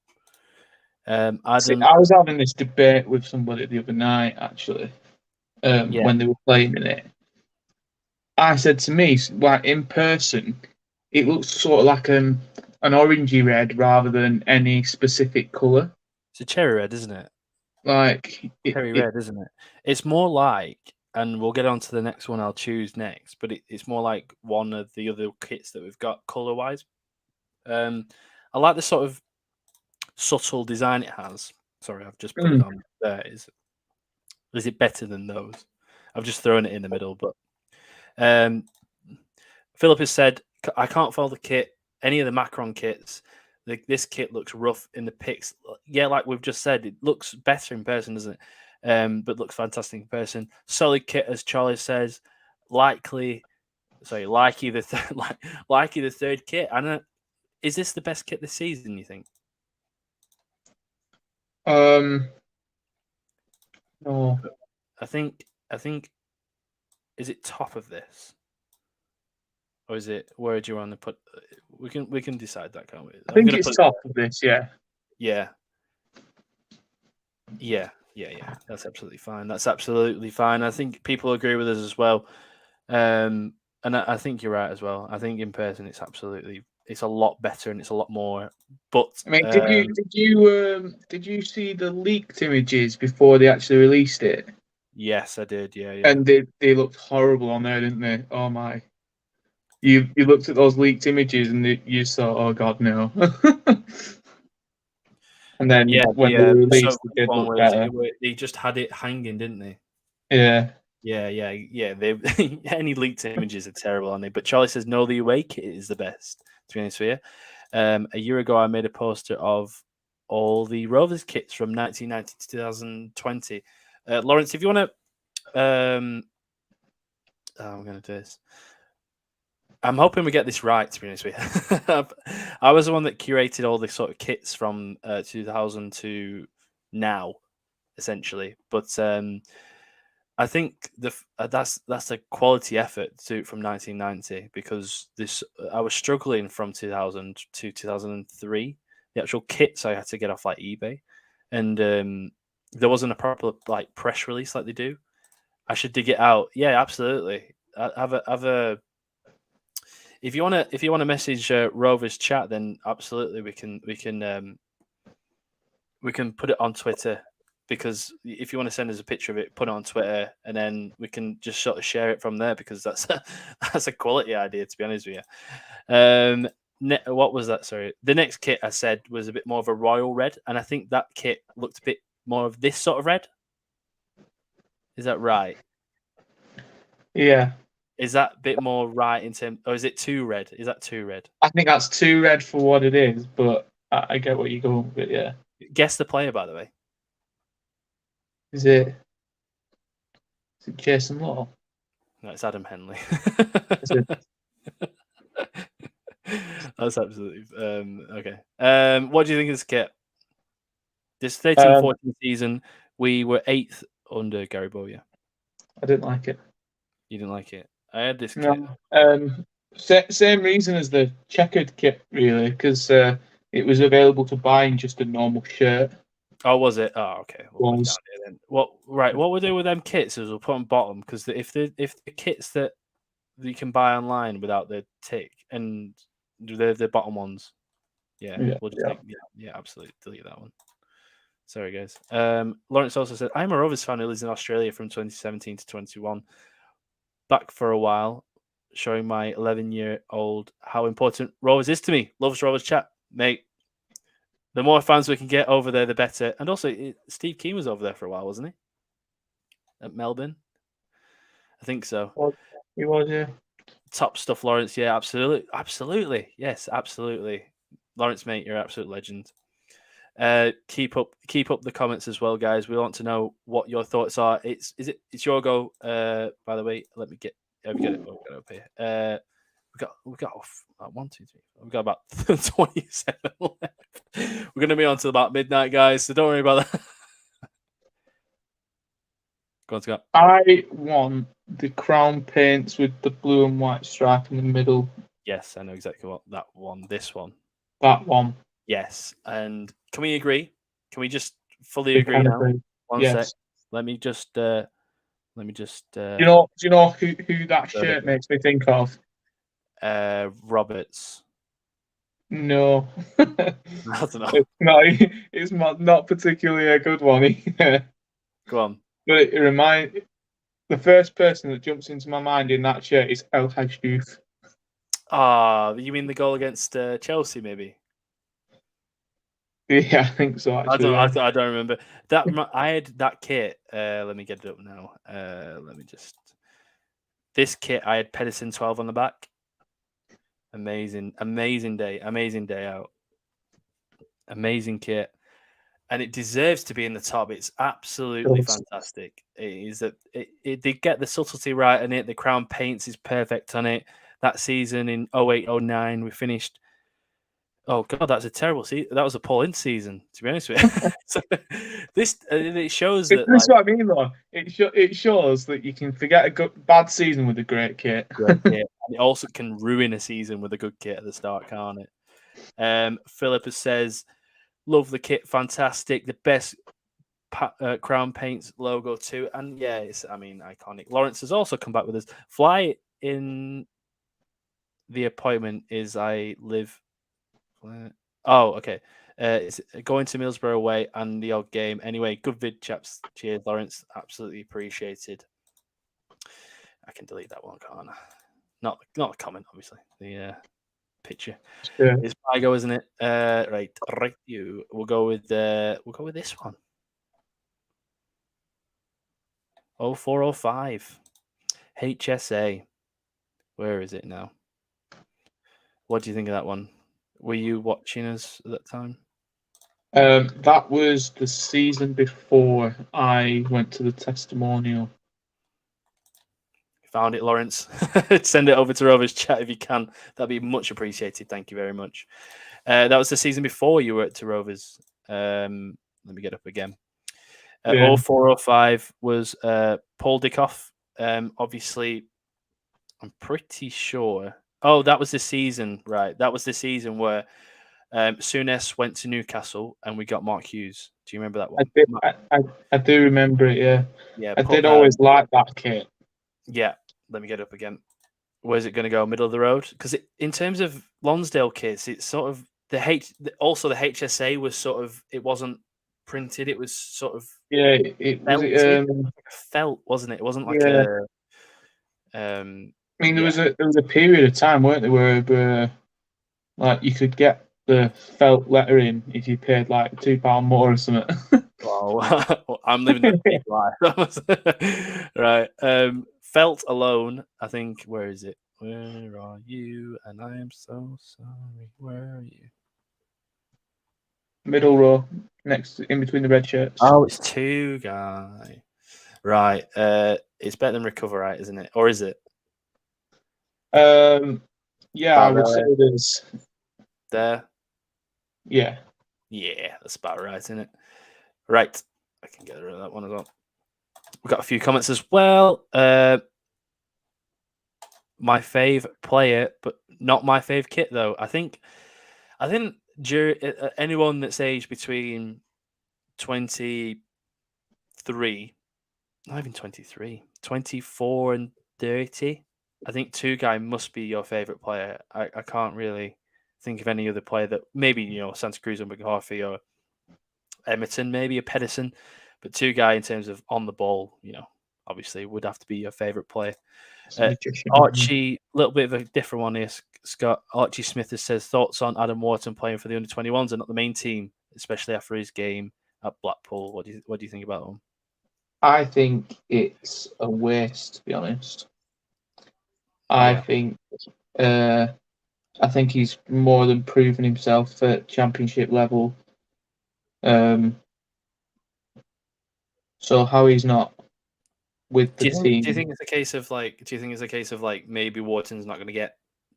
I was having this debate with somebody the other night, actually, when they were playing in it. I said to me, like in person, it looks sort of like an orangey red rather than any specific colour. It's a cherry red, isn't it? Like cherry red, isn't it? It's more like, and we'll get on to the next one I'll choose next, but it's more like one of the other kits that we've got colour-wise. I like the sort of subtle design it has. Sorry, I've just put it on there. Is it better than those? I've just thrown it in the middle, but Philip has said, I can't follow the kit, any of the Macron kits. This kit looks rough in the pics. Yeah, like we've just said, it looks better in person, doesn't it? But looks fantastic in person. Solid kit, as Charlie says. Likey the third kit. I don't. Is this the best kit this season? You think? No. I think. Is it top of this, or is it? Where do you want to put? We can decide that, can't we? I think it's top of this. Yeah. Yeah. That's absolutely fine. I think people agree with us as well. And I think you're right as well. I think in person it's a lot better and it's a lot more. But I mean, did you see the leaked images before they actually released it? Yes, I did. Yeah. And they looked horrible on there, didn't they? Oh my! You looked at those leaked images and you saw, oh god, no. And then when they released, it did look better. They just had it hanging, didn't they? Yeah. Yeah. They any leaked images are terrible, aren't they? But Charlie says no, the away kit is the best. To be honest with you, a year ago I made a poster of all the Rovers kits from 1990 to 2020. Lawrence, if you want to, I'm going to do this. I'm hoping we get this right. To be honest with you, I was the one that curated all the sort of kits from 2000 to now, essentially. But I think that's a quality effort to from 1990 because I was struggling from 2000 to 2003. The actual kits I had to get off like eBay, and there wasn't a proper like press release like they do. I should dig it out. Yeah, absolutely. Have a. If you wanna message Rovers Chat, then absolutely we can put it on Twitter. Because if you want to send us a picture of it, put it on Twitter, and then we can just sort of share it from there. Because that's a quality idea, to be honest with you. What was that? Sorry, the next kit I said was a bit more of a royal red, and I think that kit looked a bit more of this sort of red. Is that right? Yeah. Is that a bit more right in terms, or is it too red? Is that too red? I think that's too red for what it is, but I get what you're going with. Yeah. Guess the player, by the way. Is it Jason Law? No, it's Adam Henley. Is it? That's absolutely okay. What do you think of this kit? This 13-14 season, we were 8th under Gary Bowyer. I didn't like it. You didn't like it? I had this no. kit. Same reason as the checkered kit, really, because it was available to buy in just a normal shirt. Oh, was it? Oh, okay. We'll put it down here then. What we'll do with them kits is we'll put them bottom because if the kits that you can buy online without the tick and they're the bottom ones, we'll just absolutely delete that one. Sorry, guys. Lawrence also said, I'm a Rovers fan who lives in Australia from 2017 to 21. Back for a while, showing my 11-year-old how important Rovers is to me. Loves Rovers Chat, mate. The more fans we can get over there, the better. And also, Steve Keane was over there for a while, wasn't he? At Melbourne? I think so. He was, yeah. Top stuff, Lawrence. Yeah, absolutely. Absolutely. Yes, absolutely. Lawrence, mate, you're an absolute legend. Keep up the comments as well, guys. We want to know what your thoughts are. It's your go. By the way, let me get it up here. We got 1, 2, 3. We've got about 27 left. We're gonna be on till about midnight, guys. So don't worry about that. Go on, Scott. I want the crown paints with the blue and white stripe in the middle. Yes, I know exactly what that one. This one. That one. Yes, and can we agree? Can we just fully agree now? One sec. Let me just. Do you know who that shirt makes me think of? Roberts. No. I don't know. It's not particularly a good one either. Go on. But the first person that jumps into my mind in that shirt is El Hadjouf. Ah, you mean the goal against Chelsea, maybe? Yeah, I think so. Actually, I don't remember that. I had that kit. Let me get it up now. Let me just. This kit, I had Pedersen 12 on the back. Amazing day out. Amazing kit, and it deserves to be in the top. It's absolutely fantastic. It is that it did get the subtlety right in it. The crown paints is perfect on it. That season in 08-09, we finished. Oh god, that's a terrible season. That was a Paul Ince season, to be honest with you. So, it shows that That's what I mean, though. It shows that you can forget a bad season with a great kit. great kit. And it also can ruin a season with a good kit at the start, can't it? Philippa says, "Love the kit, fantastic. The best Crown Paints logo too." And yeah, it's iconic. Lawrence has also come back with us. Fly in the appointment is I live. Oh, okay. It's going to Middlesbrough away and the odd game. Anyway, good vid, chaps. Cheers, Lawrence. Absolutely appreciated. I can delete that one, can't I? Not the comment, obviously. The picture. Yeah. It's my go, isn't it? Right. You. We'll go with this one. 0405 HSA. Where is it now? What do you think of that one? Were you watching us at that time? That was the season before I went to the testimonial. Found it, Lawrence. Send it over to Rovers Chat if you can. That'd be much appreciated. Thank you very much. That was the season before you were at Rovers. Let me get up again. 0405 was Paul Dickoff. Obviously, I'm pretty sure. Oh, that was the season, right? That was the season where Souness went to Newcastle and we got Mark Hughes. Do you remember that one? I do remember it, yeah. Yeah, I did always like that kit. Yeah, let me get up again. Where's it going to go? Middle of the road? Because in terms of Lonsdale kits, it's sort of also the HSA was sort of, it wasn't printed. It was sort of felt, wasn't it? It wasn't like a. I mean, there was a period of time, weren't there, where like you could get the felt lettering if you paid like £2 more or something. Wow, I'm living the big life. Right. Felt alone. I think. Where is it? Where are you? And I am so sorry. Where are you? Middle row, next in between the red shirts. Oh, it's two guy. Right. It's better than Recover, right? Isn't it? Or is it? Yeah, I would say it is. There. Yeah. Yeah, that's about right, isn't it? Right. I can get rid of that one as well. We've got a few comments as well. My fave player, but not my fave kit though. I think anyone that's aged between 23, not even 23, 24 and 30, I think two guy must be your favorite player. I can't really think of any other player that maybe, Santa Cruz or McCarthy or Emerton, maybe a Pedersen, but two guy in terms of on the ball, obviously would have to be your favorite player. Archie, a little bit of a different one here, Scott. Archie Smith says thoughts on Adam Wharton playing for the under-21s and not the main team, especially after his game at Blackpool. What do you think about them? I think it's a waste, to be honest. I think he's more than proven himself at championship level. So how he's not with the team? Do you think it's a case of like maybe Wharton's not going to get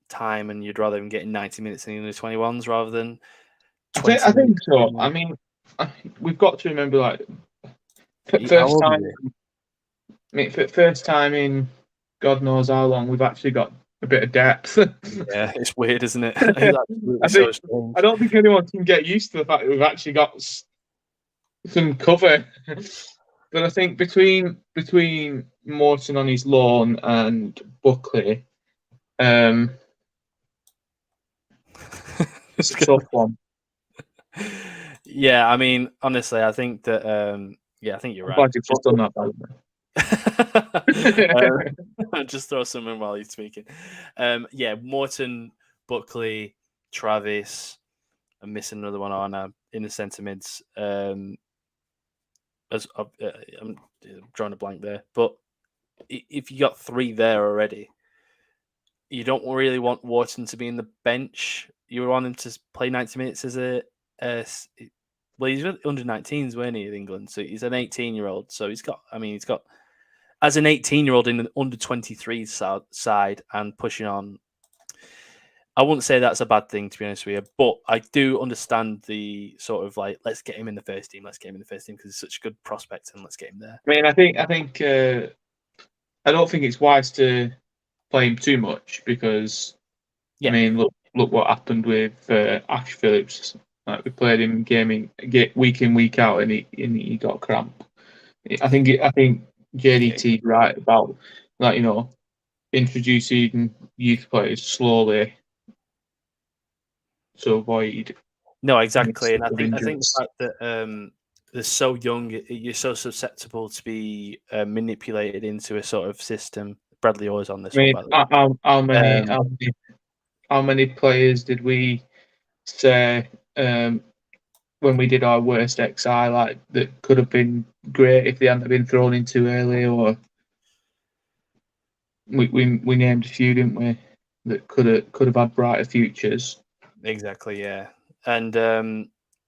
time, and you'd rather him getting 90 minutes in the under-21s rather than? I think so. I mean, we've got to remember, like, first time in God knows how long, we've actually got a bit of depth. Yeah, it's weird, isn't it? I don't think anyone can get used to the fact that we've actually got some cover. But I think between Morton on his loan and Buckley, it's a tough one. Yeah, I mean, honestly, I think that. I think you're right. You've just done that, by the way. Just throw some in while he's speaking. Morton, Buckley, Travis. I'm missing another one. in the centre mids. I'm drawing a blank there, but if you got 3 there already, you don't really want Wharton to be in the bench. You want him to play 90 minutes as well, he's under 19s, weren't he, in England? So he's an 18-year-old. So he's got as an 18-year-old in an under 23 side and pushing on. I wouldn't say that's a bad thing, to be honest with you, but I do understand the sort of like, let's get him in the first team. Let's get him in the first team because he's such a good prospect, and let's get him there. I mean, I think I don't think it's wise to play him too much because, I mean, look what happened with Ash Phillips. Like, we played him week in, week out, and he got cramp. I think JDT's right about that. You know, introducing youth players slowly to avoid. No, exactly, and I think the fact that they're so young, you're so susceptible to be manipulated into a sort of system. Bradley always on this one. By the way. How many players did we say when we did our worst XI like that could have been great if they hadn't been thrown in too early? Or we named a few, didn't we? That could have had brighter futures. Exactly, yeah. And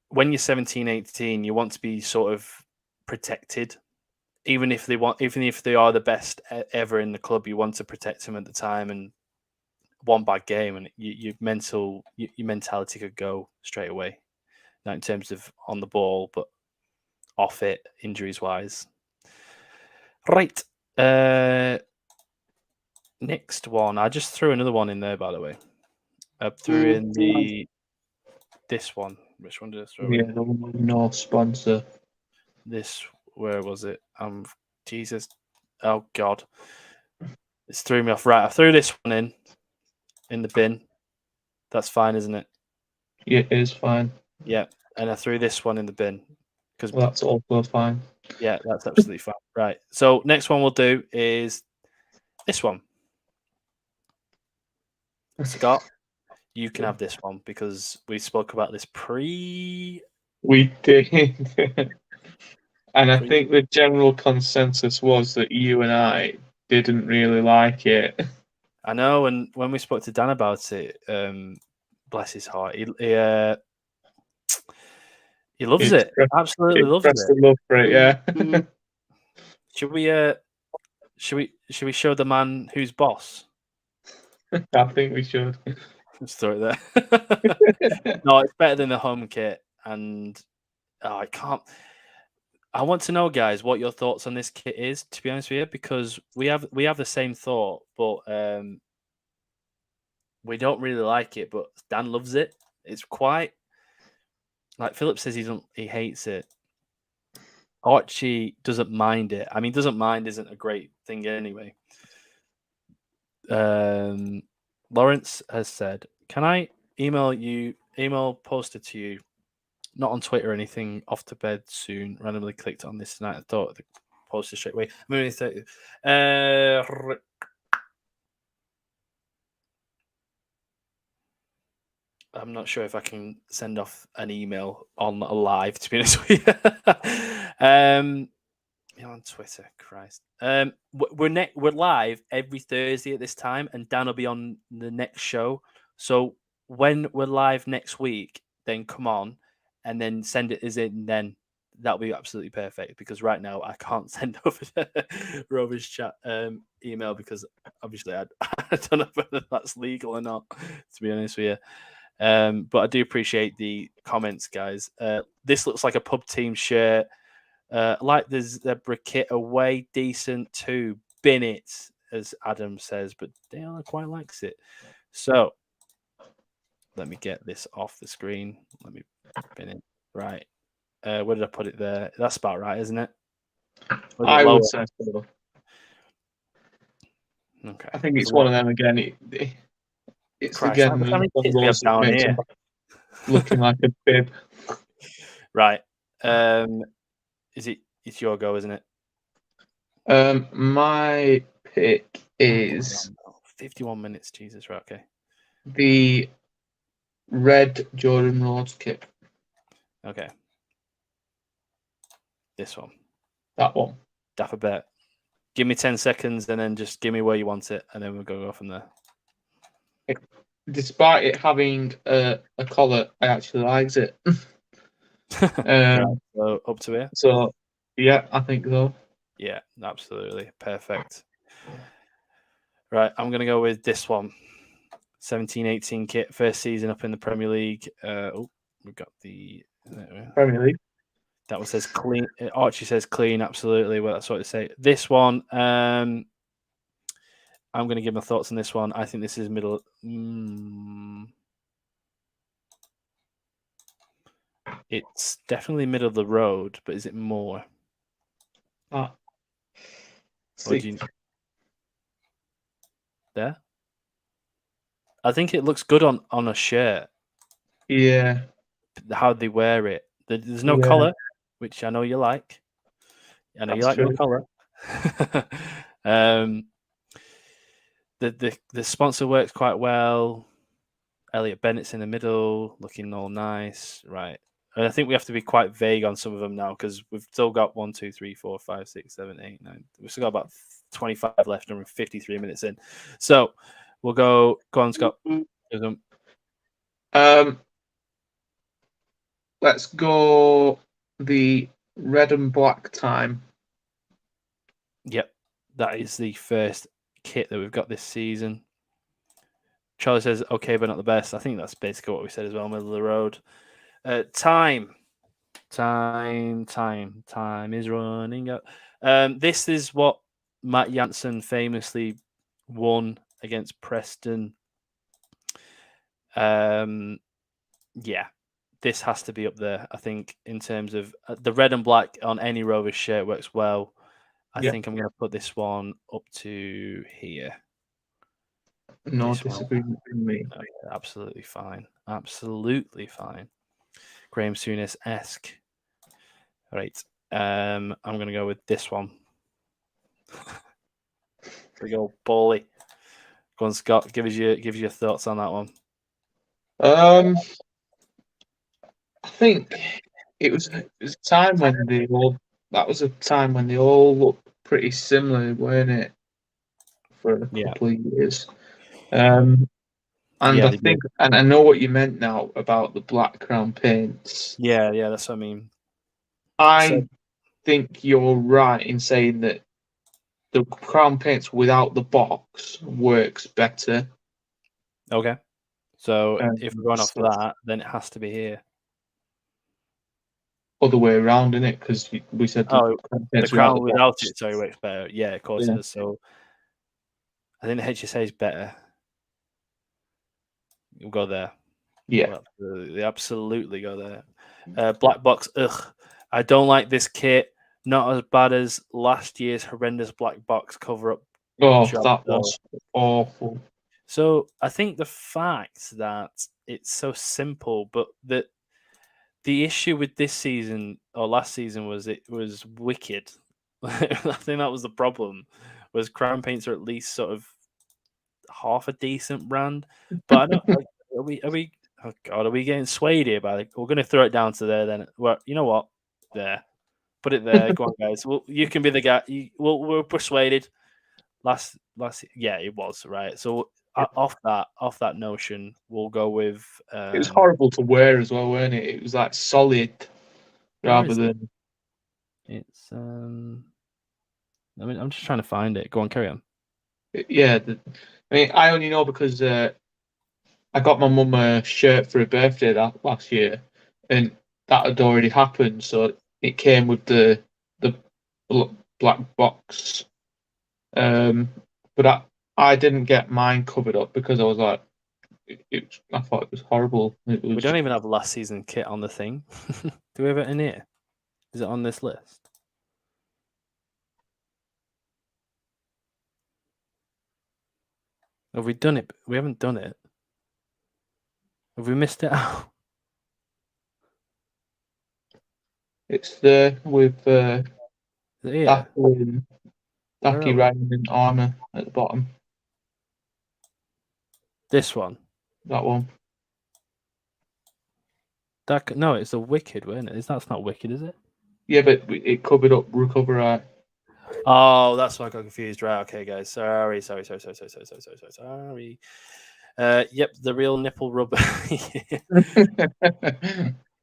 when you're 17, 18, you want to be sort of protected. Even if they are the best ever in the club, you want to protect them at the time. And one bad game, and your mentality could go straight away. Not in terms of on the ball, but off it, injuries wise. Right. Next one. I just threw another one in there, by the way. I threw in this one. Which one did I throw in? No sponsor. Where was it? Jesus. Oh, God. It's threw me off. Right, I threw this one in the bin. That's fine, isn't it? Yeah, it is fine. Yeah, and I threw this one in the bin. Well, that's also fine. Yeah, that's absolutely fine. Right, so next one we'll do is this one. Scott, you can have this one because we spoke about this We did. And I think the general consensus was that you and I didn't really like it. I know, and when we spoke to Dan about it, bless his heart, he loves it. Absolutely loves it. The love for it, yeah. Should we show the man who's boss? I think we should. Let's throw it there. No, it's better than the home kit, and I can't. I want to know, guys, what your thoughts on this kit is. To be honest with you, because we have the same thought, but we don't really like it. But Dan loves it. It's quite like Philip says he hates it. Archie doesn't mind it. I mean, doesn't mind isn't a great thing anyway. Lawrence has said, "Can I email post it to you? Not on Twitter or anything. Off to bed soon. Randomly clicked on this tonight. I thought the post it straight away. I'm not sure if I can send off an email on a live, to be honest with you. On Twitter, Christ. We're live every Thursday at this time, and Dan will be on the next show. So when we're live next week, then come on and then send it as in. Then that'll be absolutely perfect because right now I can't send over the Rovers Chat email because obviously I don't know whether that's legal or not. To be honest with you. But I do appreciate the comments, guys. This looks like a pub team shirt. Like the zebra kit away, decent too. Bin it, as Adam says, but Dale quite likes it. So let me get this off the screen. Let me bin it. Right. Where did I put it there? That's about right, isn't it? I would say so. Okay. I think it's one of them again. It's Christ, again one of those that makes him looking like a bib. Right. It's your go, isn't it? My pick is 51 minutes. Jesus, right? Okay. The red Jordan Rhodes kit. Okay. This one. That one. Dapper bet. Give me 10 seconds and then just give me where you want it, and then we'll go from there. Despite it having a collar, I actually likes it. Right, so up to here. So, yeah, I think so. Yeah, absolutely. Perfect. Right, I'm going to go with this one. 17-18 kit, first season up in the Premier League. We've got the Premier League. that one says clean. Archie says clean, absolutely. Well, that's what it say. This one, I'm going to give my thoughts on this one. I think this is middle. It's definitely middle of the road, but is it more? Or do you... There? I think it looks good on a shirt. Yeah. How they wear it. There's no collar, which I know you like. I know you like no collar. The sponsor works quite well. Elliot Bennett's in the middle, looking all nice, right? And I think we have to be quite vague on some of them now because we've still got 1, 2, 3, 4, 5, 6, 7, 8, 9. We've still got about 25 left and we're 53 minutes in. So we'll go on, Scott. Let's go the red and black time. Yep, that is the first kit that we've got this season. Charlie says, okay, but not the best. I think that's basically what we said as well, middle of the road. Time is running out. This is what Matt Jansen famously won against Preston. Yeah, this has to be up there, I think, in terms of the red and black on any Rovers shirt works well. I think I'm going to put this one up to here. No disagreement with me. Okay, absolutely fine. Absolutely fine. Graham Souness-esque. Right. I'm going to go with this one. Big old Paulie. Go on, Scott. Give us your thoughts on that one. I think it was a time when that was a time when they all looked pretty similar, weren't it? For a couple of years. And I think, and I know what you meant now about the black crown paints. Yeah, that's what I mean. I think you're right in saying that the crown paints without the box works better. Okay. So if we're going off that, then it has to be here. Other way around, isn't it? Because we said the crown without it, sorry, works better. Yeah, of course it does. So I think the HSA is better. We'll go there. Yeah. We'll absolutely go there. Black box, ugh. I don't like this kit. Not as bad as last year's horrendous black box cover-up. Oh, that was awful. So I think the fact that it's so simple, but the issue with this season or last season was it was wicked. I think that was the problem. Was Crown Paints are at least sort of half a decent brand, but I don't. Are we? Oh God, are we getting swayed here by? We're going to throw it down to there. Then, well, you know what? There, put it there. Go on, guys. Well, you can be the guy. We're persuaded. Last, yeah, it was right. So off that notion, we'll go with. It was horrible to wear as well, weren't it? It was like solid, rather than. It's. I mean, I'm just trying to find it. Go on, carry on. Yeah, I only know because I got my mum a shirt for her birthday last year, and that had already happened. So it came with the black box. But I didn't get mine covered up because I was like, I thought it was horrible. We don't even have last season kit on the thing. Do we have it in here? Is it on this list? Have we done it? We haven't done it. Have we missed it out? It's there with Daki riding in armour at the bottom. This one? That one. No, it's a Wicked, wasn't it? That's not Wicked, is it? Yeah, but it covered up Recover Eye. Oh, that's why I got confused. Right, okay, guys. Sorry. Yep, the real nipple rubber.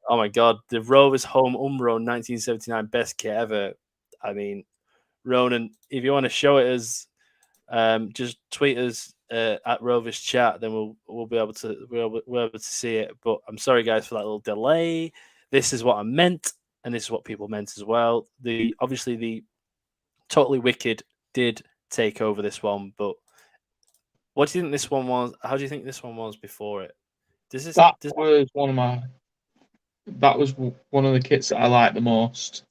Oh my god, the Rovers home Umbro 1979 best kit ever. I mean, Ronan, if you want to show it us, just tweet us at Rovers Chat, then we'll be able to we'll able to see it. But I'm sorry, guys, for that little delay. This is what I meant, and this is what people meant as well. Obviously the Totally Wicked did take over this one, but what do you think this one was? How do you think this one was before it? That was one of the kits that I liked the most.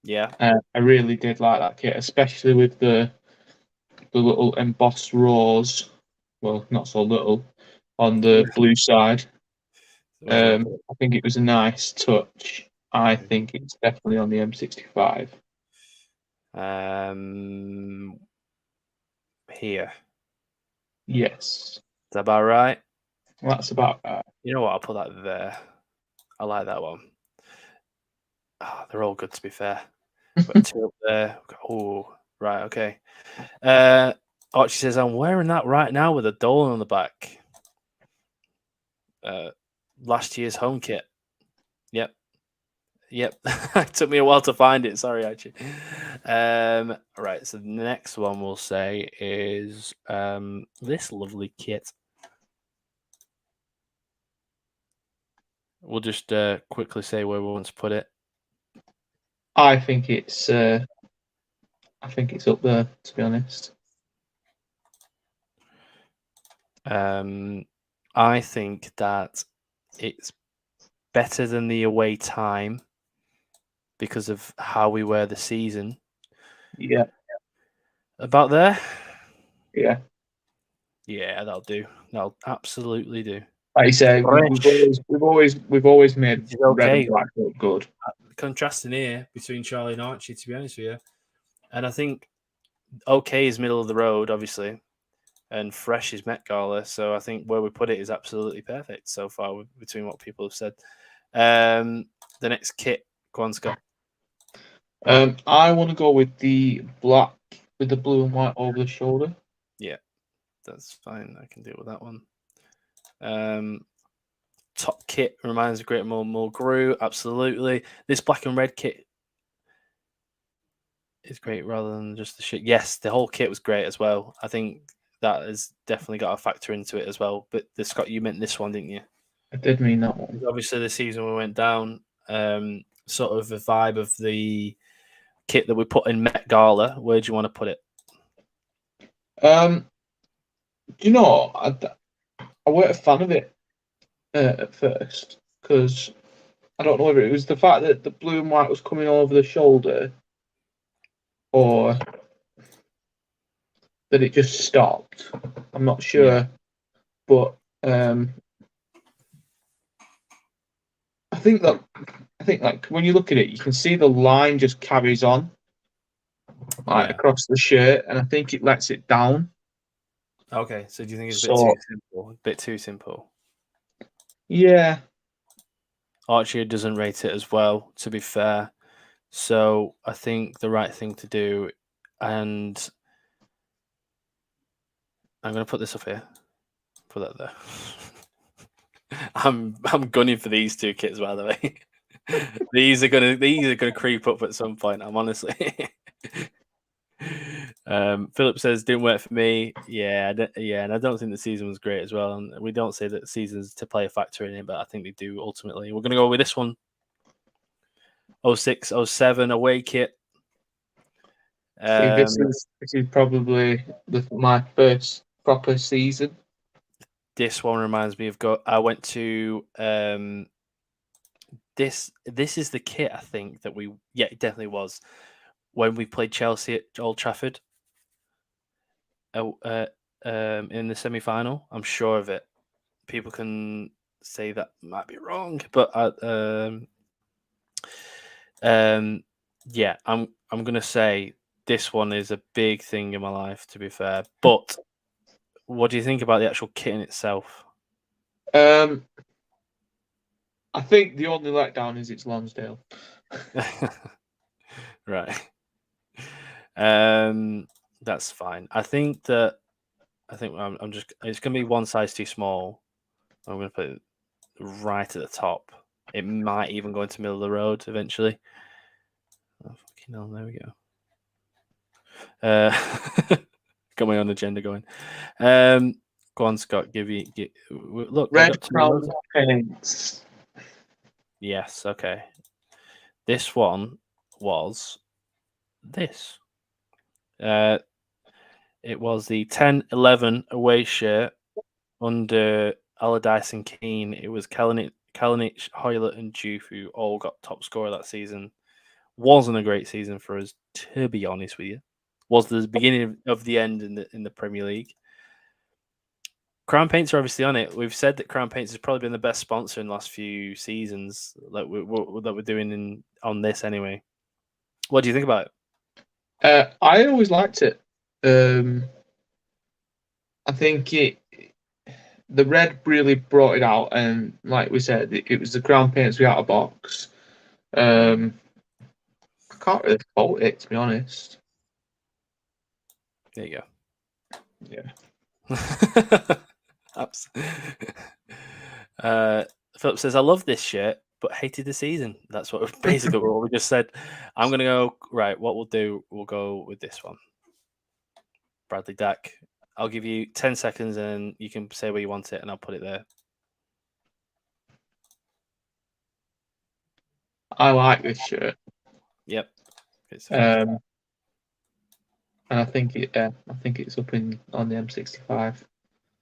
Yeah. I really did like that kit, especially with the little embossed rows. Well, not so little on the blue side. I think it was a nice touch. I think it's definitely on the M65. Here. Yes. Is that about right? That's about right. You know what? I'll put that there. I like that one. Oh, they're all good, to be fair. We've got two up there. Oh, right, okay. Archie says, I'm wearing that right now with a Dolan on the back. Last year's home kit. Yep. It took me a while to find it. Sorry, Archie. Right, so the next one we'll say is this lovely kit. We'll just quickly say where we want to put it. I think it's up there, to be honest. I think that it's better than the away time because of how we wear the season. Yeah. About there? Yeah. Yeah, that'll do. That'll absolutely do. Like you say, we've always made red and black look good. Contrasting here between Charlie and Archie, to be honest with you. And I think OK is middle of the road, obviously, and fresh is Met Gala. So I think where we put it is absolutely perfect so far between what people have said. The next kit, go on, Scott. I want to go with the black with the blue and white over the shoulder. Yeah, that's fine. I can deal with that one. Top kit reminds me of Great Mulgrew. Absolutely. This black and red kit is great rather than just the shit. Yes, the whole kit was great as well. I think that has definitely got a factor into it as well. But Scott, you meant this one, didn't you? I did mean that one. Obviously, the season we went down, sort of the vibe of the kit that we put in Met Gala. Where do you want to put it? You know, I weren't a fan of it at first because I don't know whether it was the fact that the blue and white was coming over the shoulder or that it just stopped. I'm not sure, but I think like when you look at it, you can see the line just carries on across the shirt, and I think it lets it down. Okay, so do you think it's a bit too simple? A bit too simple? Yeah. Archie doesn't rate it as well, to be fair. So I think the right thing to do, and I'm going to put this up here. Put that there. I'm gunning for these two kits, by the way. these are gonna creep up at some point. I'm honestly. Philip says didn't work for me. Yeah, and I don't think the season was great as well. And we don't say that seasons to play a factor in it, but I think they do ultimately. We're gonna go with this one. 06, 07 away kit. This is probably my first proper season. This one reminds me of I went to this is the kit I think that it definitely was when we played Chelsea at Old Trafford in the semi-final. I'm sure of it. People can say that might be wrong, but yeah, I'm gonna say this one is a big thing in my life, to be fair. But what do you think about the actual kit in itself? I think the only letdown is it's Lonsdale. Right. That's fine. I think I'm just. It's going to be one size too small. I'm going to put it right at the top. It might even go into the middle of the road eventually. Oh, fucking hell! There we go. Got my own agenda going. Go on, Scott. Look. I Red got two of Crown those. paints. Yes. Okay. This one was this. It was the 10-11 away shirt under Allardyce and Keane. It was Kalinic, Hoylett, and Juve who all got top scorer that season. Wasn't a great season for us, to be honest with you. Was the beginning of the end in the Premier League. Crown Paints are obviously on it. We've said that Crown Paints has probably been the best sponsor in the last few seasons that we're doing on this anyway. What do you think about it? I always liked it. I think the red really brought it out, and like we said, it was the Crown Paints we out of box. I can't really fault it, to be honest. There you go. Yeah. Philip says, I love this shirt, but hated the season. That's basically what we just said. I'm going to go, right, what we'll go with this one. Bradley Dack. I'll give you 10 seconds and you can say where you want it and I'll put it there. I like this shirt. Yep. And I think it's up on the M65.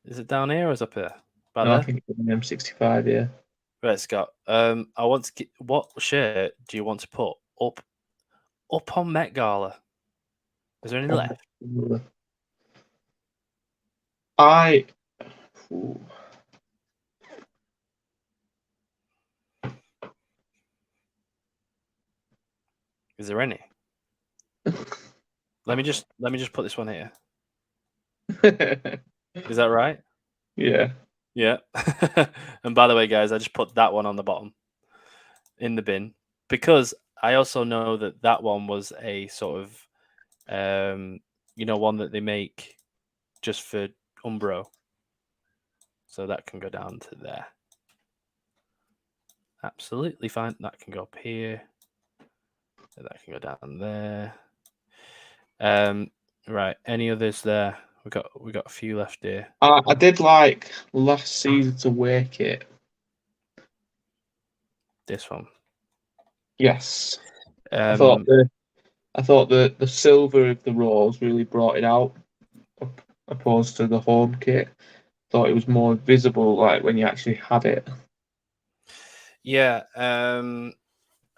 Is it down here or is it up here? I think it's on the M65, yeah. Right, Scott. I want to get, what shirt do you want to put up on Met Gala? Is there any left? Is there any? Let me just put this one here. Is that right? Yeah. Yeah. And by the way, guys, I just put that one on the bottom in the bin because I also know that one was a sort of, one that they make just for Umbro. So that can go down to there. Absolutely fine. That can go up here. That can go down there. Right. Any others there? We got a few left here. I did like last season's away kit. This one. Yes. I thought the silver of the rose really brought it out, opposed to the home kit. Thought it was more visible, like when you actually had it. Yeah.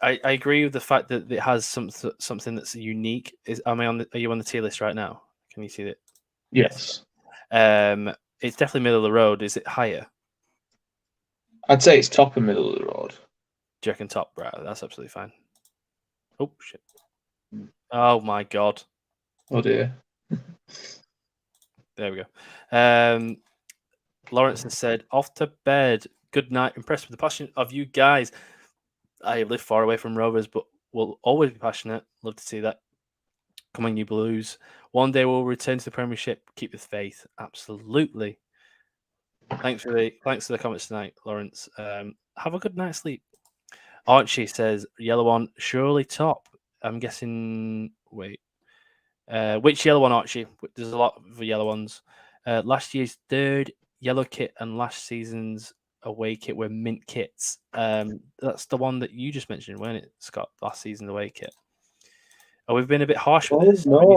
I agree with the fact that it has something that's unique. Are you on the tier list right now? Can you see it? Yes. It's definitely middle of the road. Is it higher? I'd say it's top and middle of the road. Do you reckon top? Right, that's absolutely fine. Oh shit! Oh my god! Oh dear. There we go. Lawrence has said, "Off to bed. Good night. Impressed with the passion of you guys. I live far away from Rovers, but will always be passionate. Love to see that. Come on, you Blues. One day we'll return to the Premiership. Keep the faith. Absolutely. Thanks for the comments tonight, Lawrence. Have a good night's sleep." Archie says, "Yellow one, surely top." I'm guessing. Wait, which yellow one, Archie? There's a lot of yellow ones. Last year's third yellow kit and last season's away kit were mint kits. That's the one that you just mentioned, weren't it, Scott? Last season's away kit. Oh, we've been a bit harsh with this. No.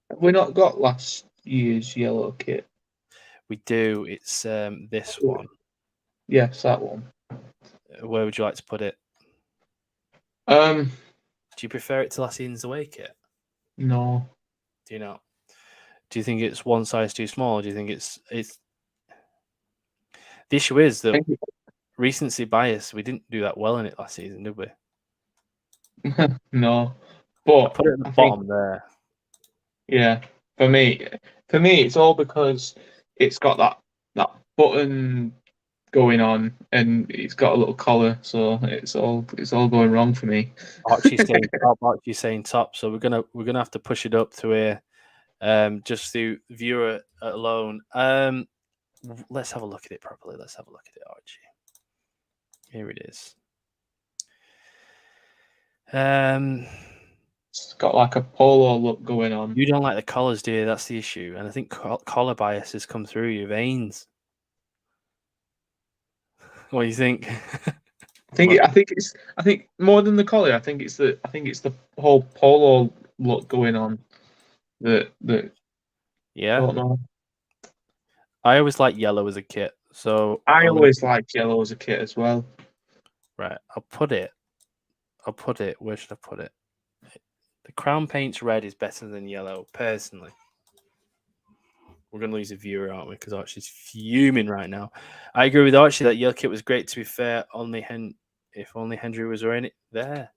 Have we not got last year's yellow kit? We do. It's this one. Yes, that one. Where would you like to put it? Do you prefer it to last season's away kit? No. Do you not? Do you think it's one size too small? Do you think it's the issue is that recency bias, we didn't do that well in it last season, did we? No. But I put it at the bottom there. Yeah. For me, it's all because it's got that button going on, and it's got a little collar, so it's all going wrong for me. Archie's saying top. Archie's saying top. So we're gonna have to push it up to here, just through viewer alone. Let's have a look at it properly. Let's have a look at it, Archie. Here it is. It's got like a polo look going on. You don't like the collars, do you? That's the issue. And I think collar bias has come through your veins. What do you think? I think more than the collar. I think it's the whole polo look going on. That Yeah. I don't know. I always liked yellow as a kit, so I always liked yellow as a kit as well. Right, I'll put it. Where should I put it? The Crown Paints red is better than yellow, personally. We're going to lose a viewer, aren't we? Because Archie's fuming right now. I agree with Archie that yellow kit was great, to be fair. If only Henry was wearing it there.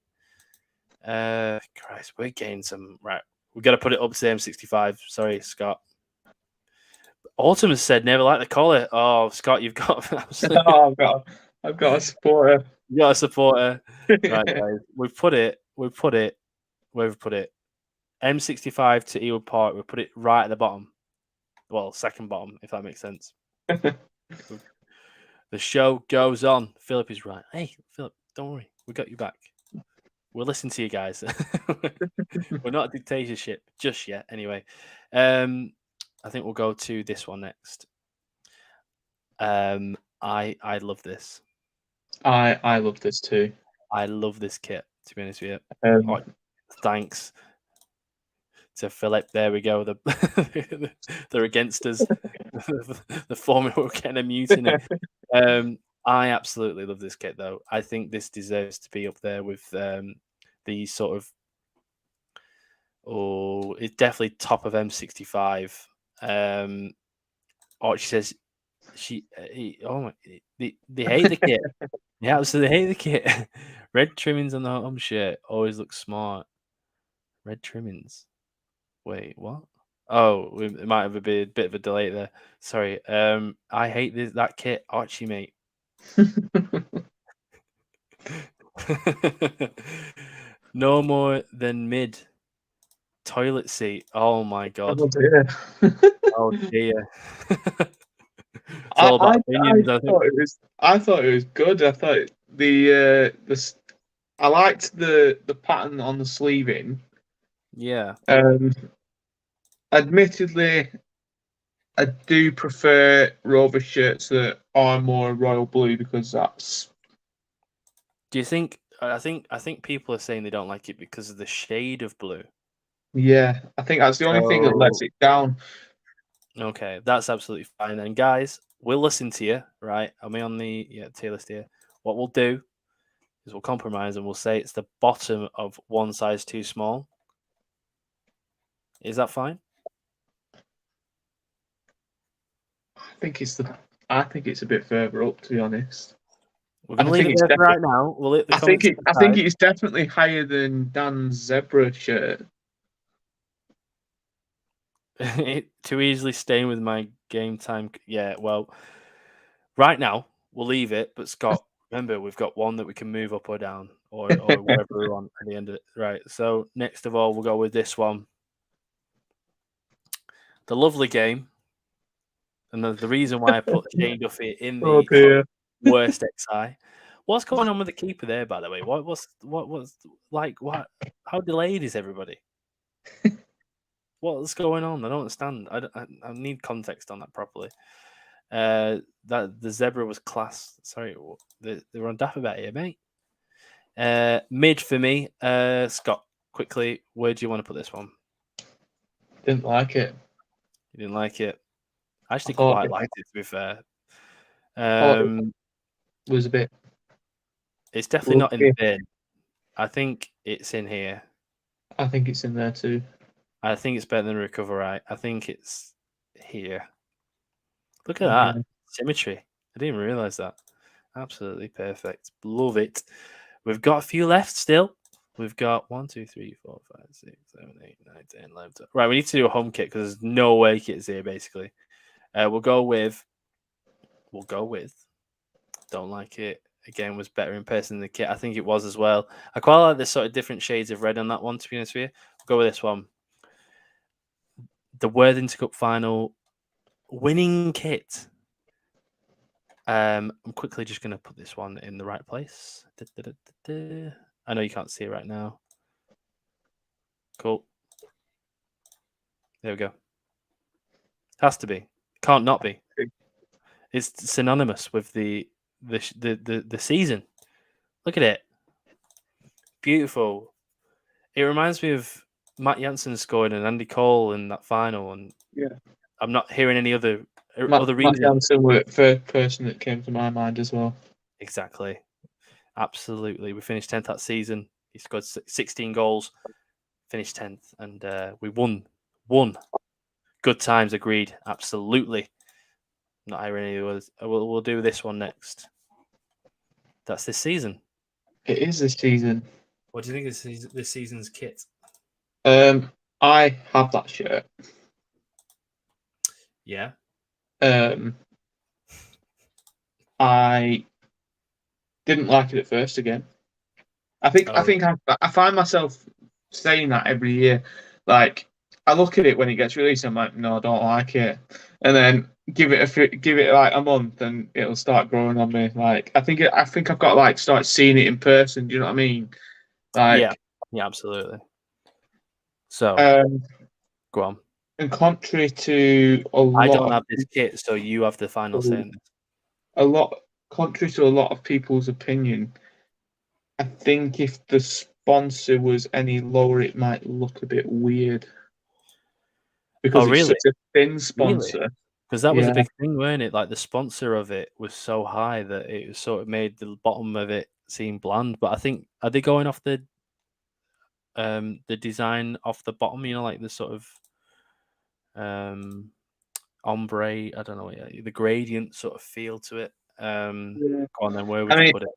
Christ, we're getting some... Right, we've got to put it up to the M65. Sorry, Scott. Autumn has said never liked the collar. Oh, Scott, you've got... Oh, I've got a supporter. You got a supporter. Right, guys. We've put it... Where we've put it? M65 to Ewood Park. We put it right at the bottom. Well, second bottom, if that makes sense. The show goes on. Philip is right. Hey, Philip, don't worry. We got you back. We'll listen to you guys. We're not a dictatorship just yet. Anyway, I think we'll go to this one next. I love this. I love this too. I love this kit, to be honest with you. Thanks to Philip. There we go. They're against us. The formula, we're getting a mutiny. I absolutely love this kit, though. I think this deserves to be up there with the sort of... Oh, it's definitely top of M65. Archie says they hate the kit. They absolutely hate the kit. Red trimmings on the home shirt always look smart. Red trimmings. Wait, what? Oh, it might have been a bit of a delay there. Sorry. I hate that kit, Archie, mate. No more than mid. Toilet seat. Oh my god. Oh dear. Oh dear. It's all about opinions, I thought it was good. I thought I liked the pattern on the sleeving. Yeah. Admittedly, I do prefer Rover shirts that are more royal blue because that's... Do you think? I think people are saying they don't like it because of the shade of blue. Yeah, I think that's the only thing that lets it down. Okay, that's absolutely fine then, guys. We'll listen to you, right? Am I on the tier list here? What we'll do is we'll compromise and we'll say it's the bottom of one size too small. Is that fine? I think it's a bit further up, to be honest. We're going to leave it there for right now. We'll hit the I think it's definitely higher than Dan's zebra shirt. Too easily staying with my game time. Yeah, well, right now we'll leave it. But Scott, remember, we've got one that we can move up or down or wherever we want at the end of it. Right. So next of all, we'll go with this one. The lovely game. And the reason why I put Shane Duffy in the worst XI. What's going on with the keeper there, by the way? What was like? What? How delayed is everybody? What's going on? I don't understand. I need context on that properly. That the zebra was class. Sorry, they were on daft about here, mate. Mid for me. Scott, quickly, where do you want to put this one? Didn't like it. You didn't like it. I actually quite liked it, to be fair. It was a bit... It's definitely not in the bin. I think it's in here. I think it's in there too. I think it's better than Recover Right. I think it's here. Look at that. Symmetry. I didn't even realise that. Absolutely perfect. Love it. We've got a few left still. We've got 1, 2, 3, 4, 5, 6, 7, 8, 9, 10, 11, 12. Right, we need to do a home kit because there's no way kit's here, basically. We'll go with Don't like it. Again, was better in person than the kit. I think it was as well. I quite like the sort of different shades of red on that one, to be honest with you. We'll go with this one. The Worthington Cup final winning kit. I'm quickly just going to put this one in the right place. I know you can't see it right now. Cool. There we go. Has to be. Can't not be. It's synonymous with the season. Look at it. Beautiful. It reminds me of Matt Jansen scoring and Andy Cole in that final, and Yeah. I'm not hearing any other Matt reason. Jansen was the first person that came to my mind as well. Exactly. Absolutely. We finished 10th that season. He scored 16 goals, finished 10th, and we won. Good times, agreed. Absolutely. Not hearing any others. We'll do this one next. That's this season. It is this season. What do you think of this season's kit? I have that shirt. Yeah. I didn't like it at first again. I think I find myself saying that every year. Like, I look at it when it gets released, I'm like, no, I don't like it, and then give it like a month, and it'll start growing on me. Like, I think I've got to like start seeing it in person. Do you know what I mean? Like, yeah, absolutely. So, go on. And contrary to I don't have this kit, so you have the final say. Contrary to a lot of people's opinion, I think if the sponsor was any lower, it might look a bit weird. Because it's such a thin sponsor. Because that was a big thing, weren't it? Like, the sponsor of it was so high that it sort of made the bottom of it seem bland. But I think, are they going off the design off the bottom? You know, like the sort of ombre. I don't know, the gradient sort of feel to it. Go on then. Where would you put it?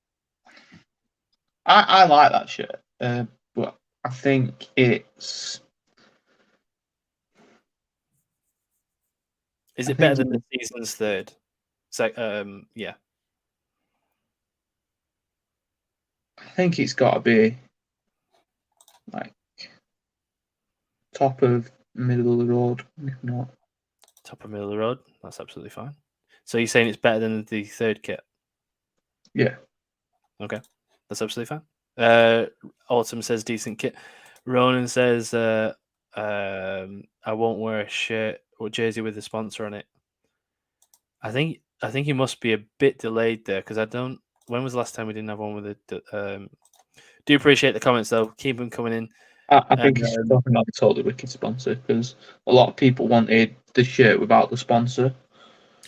I like that shirt, but I think it's. Is it better than the season's third? So, yeah. I think it's got to be like top of middle of the road, if not. Top of middle of the road. That's absolutely fine. So you're saying it's better than the third kit? Yeah. Okay, that's absolutely fine. Autumn says decent kit. Ronan says I won't wear a shirt or jersey with a sponsor on it. I think he must be a bit delayed there, because I don't. When was the last time we didn't have one with it? Do appreciate the comments though. Keep them coming in. I think he's talking about the Totally Wicked sponsor, because a lot of people wanted the shirt without the sponsor.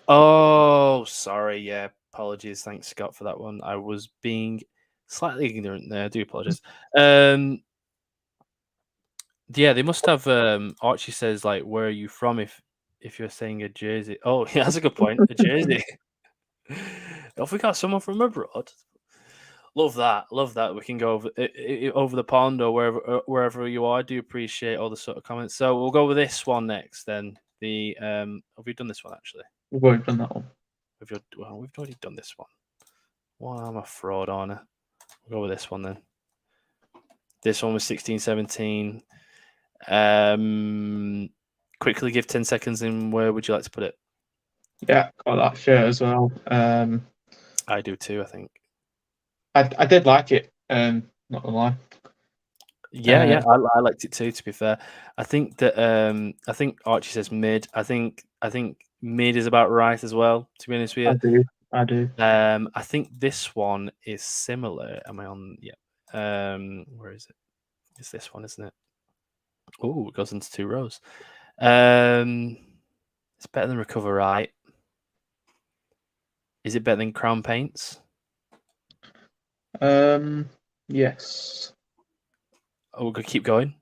Oh, sorry. Yeah, apologies. Thanks, Scott, for that one. I was being slightly ignorant there. I do apologize. Yeah, they must have. Archie says, like, where are you from? If you're saying a jersey. Oh, yeah, that's a good point. A jersey. If we got someone from abroad, love that. We can go over the pond or wherever you are. I do appreciate all the sort of comments. So we'll go with this one next. Then have we done this one actually? We've already done that one. We've already done this one. Well, I'm a fraud, aren't I? We'll go with this one then. This one was 16-17. Quickly give 10 seconds and where would you like to put it? Yeah, got that shirt as well. I do too, I think. I did like it, not gonna lie. Yeah, I liked it too, to be fair. I think that I think Archie says mid. I think mid is about right as well, to be honest with you. I do. I think this one is similar. Am I on? Yeah. Where is it? It's this one, isn't it? Oh, it goes into 2 rows. It's better than Recover Right. Is it better than Crown Paints? Yes. Oh, we're gonna keep going.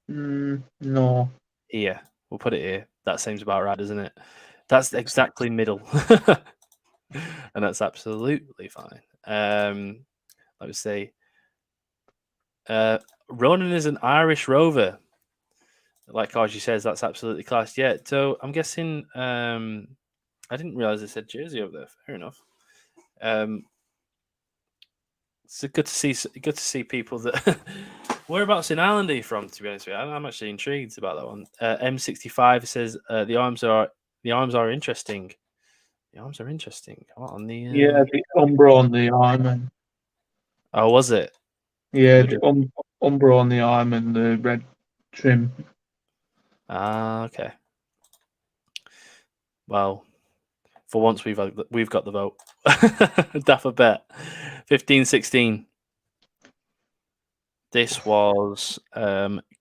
No. Here, we'll put it here. That seems about right, doesn't it? That's exactly middle, and that's absolutely fine. Let me see. Ronan is an Irish Rover. Like Archie says, that's absolutely class. Yeah, so I'm guessing. I didn't realize it said Jersey over there. Fair enough. It's good to see people that. Whereabouts in Ireland are you from? To be honest with you, I'm actually intrigued about that one. M65 says the arms are interesting. The arms are interesting. What on the? Yeah, the Umbro on the arm, and Oh, was it? yeah, the Umbro on the arm and the red trim. Ah, okay. Well, for once we've got the vote. Dapper bet. 15-16. This was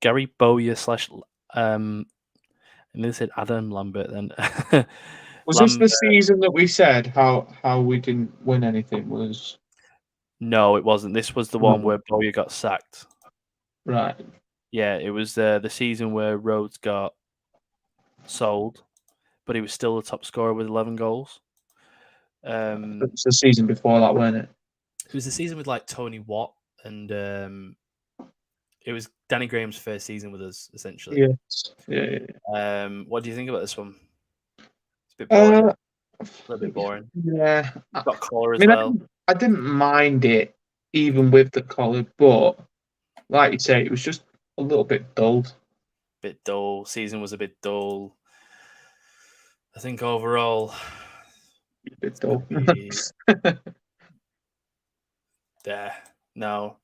Gary Bowyer / and they said Adam Lambert then. Was this the season that we said how we didn't win anything? Was No, it wasn't. This was the one where Bowyer got sacked. right. Yeah, it was the season where Rhodes got sold, but he was still the top scorer with 11 goals. It was the season before that, wasn't it? It was the season with like Tony Watt, and it was Danny Graham's first season with us, essentially. Yes. Yeah. What do you think about this one? It's a bit boring. A little bit boring. Yeah. You've got collar as well. I didn't mind it, even with the collar, but like you say, it was just a little bit dull. Bit dull. Season was a bit dull. I think overall, A bit dull. Yeah. No.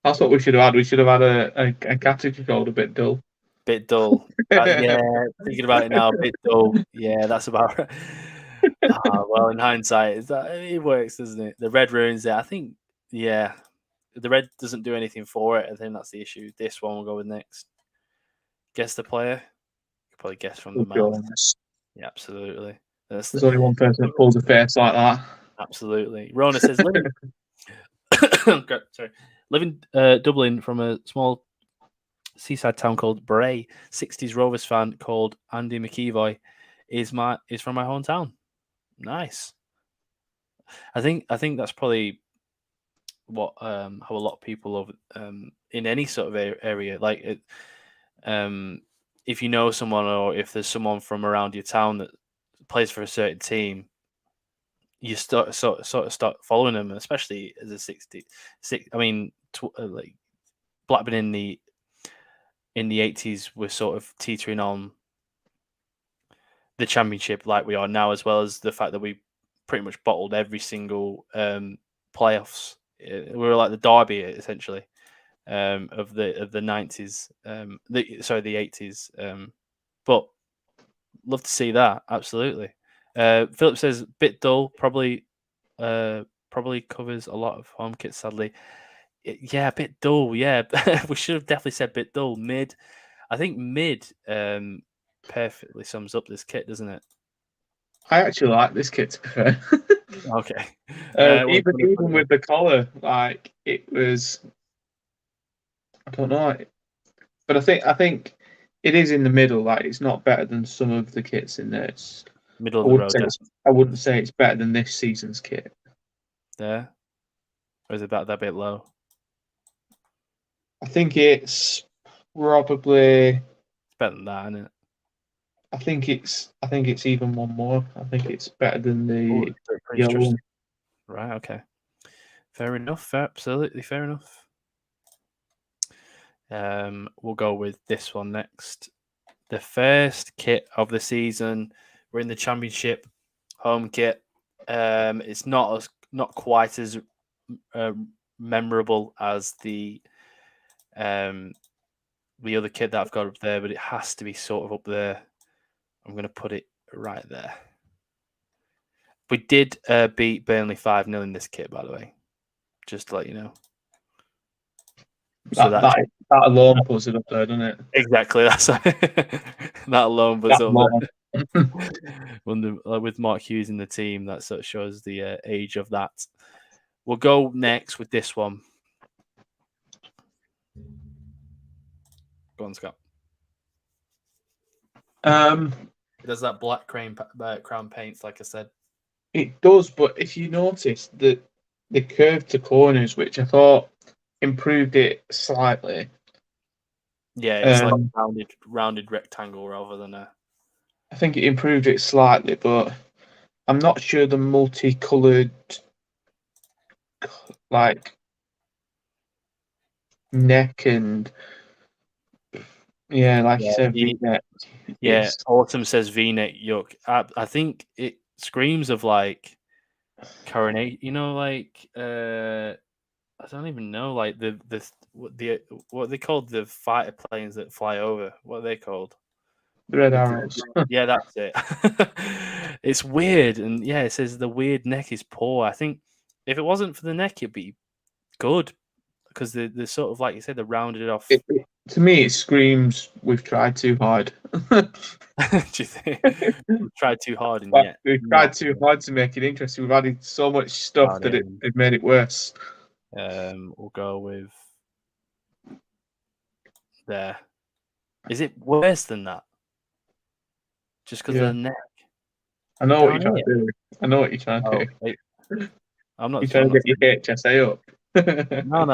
That's what we should have had. We should have had a category called a bit dull. Bit dull. Yeah, thinking about it now, a bit dull. Yeah, that's about right. Well, in hindsight, it works, doesn't it? The red ruins it. I think, yeah, the red doesn't do anything for it. I think that's the issue. This one we'll go with next. Guess the player. You could probably guess from the mouth. Yeah, absolutely. There's only one person that pulls a face like that. Absolutely. Rona says, living Dublin from a small seaside town called Bray, 60s Rovers fan called Andy McEvoy is from my hometown. Nice. I think that's probably what how a lot of people over in any sort of area, like it, if you know someone or if there's someone from around your town that plays for a certain team, you sort of start following them, especially as a 60. I mean, like Blackburn in the 80s were sort of teetering on the championship like we are now, as well as the fact that we pretty much bottled every single playoffs. We were like the derby essentially of the 90s, the 80s. But love to see that, absolutely. Philip says bit dull, probably covers a lot of home kits, sadly. Yeah, a bit dull. Yeah, we should have definitely said bit dull. Mid, I think mid perfectly sums up this kit, doesn't it? I actually like this kit, to be fair. Okay. Even with the collar, like it was, I don't know, but I think it is in the middle. Like it's not better than some of the kits in there. It's middle of the road. I wouldn't say it's better than this season's kit. There, or is it that bit low? I think it's probably better than that, isn't it? I think it's even one more. I think it's better than the yellow one. Right. Okay. Fair enough. Absolutely fair enough. We'll go with this one next. The first kit of the season. We're in the championship home kit. It's not quite as memorable as the other kit that I've got up there, but it has to be sort of up there. I'm going to put it right there. We did beat Burnley 5-0 in this kit, by the way. Just to let you know. So that alone puts it up there, doesn't it? Exactly. That's that alone puts it up there. With Mark Hughes in the team, that sort of shows the age of that. We'll go next with this one. Go on, Scott. It does that black crown paints, like I said. It does, but if you notice the curve to corners, which I thought improved it slightly. Yeah, it's like a rounded rectangle rather than a. I think it improved it slightly, but I'm not sure the multicoloured like neck and like you Yeah, said, V-neck. Yeah, It's Autumn says V-neck yuck. I think it screams of like coronation. You know, like I don't even know, like what are they called, the fighter planes that fly over. What are they called? the red With arrows. yeah, that's it. It's weird, and yeah, it says the weird neck is poor. I think if it wasn't for the neck, it'd be good because the sort of like you said, the rounded off. To me, it screams we've tried too hard. Do you think we've tried too hard and Like, yet we've tried too hard to make it interesting. We've added so much stuff that it made it worse. We'll go with there. Is it worse than that? Just because of the neck? I know what you're Down trying to do. I know what you're trying to Oh, do. wait. I'm not. You're trying I'm to not get your HSA up. No.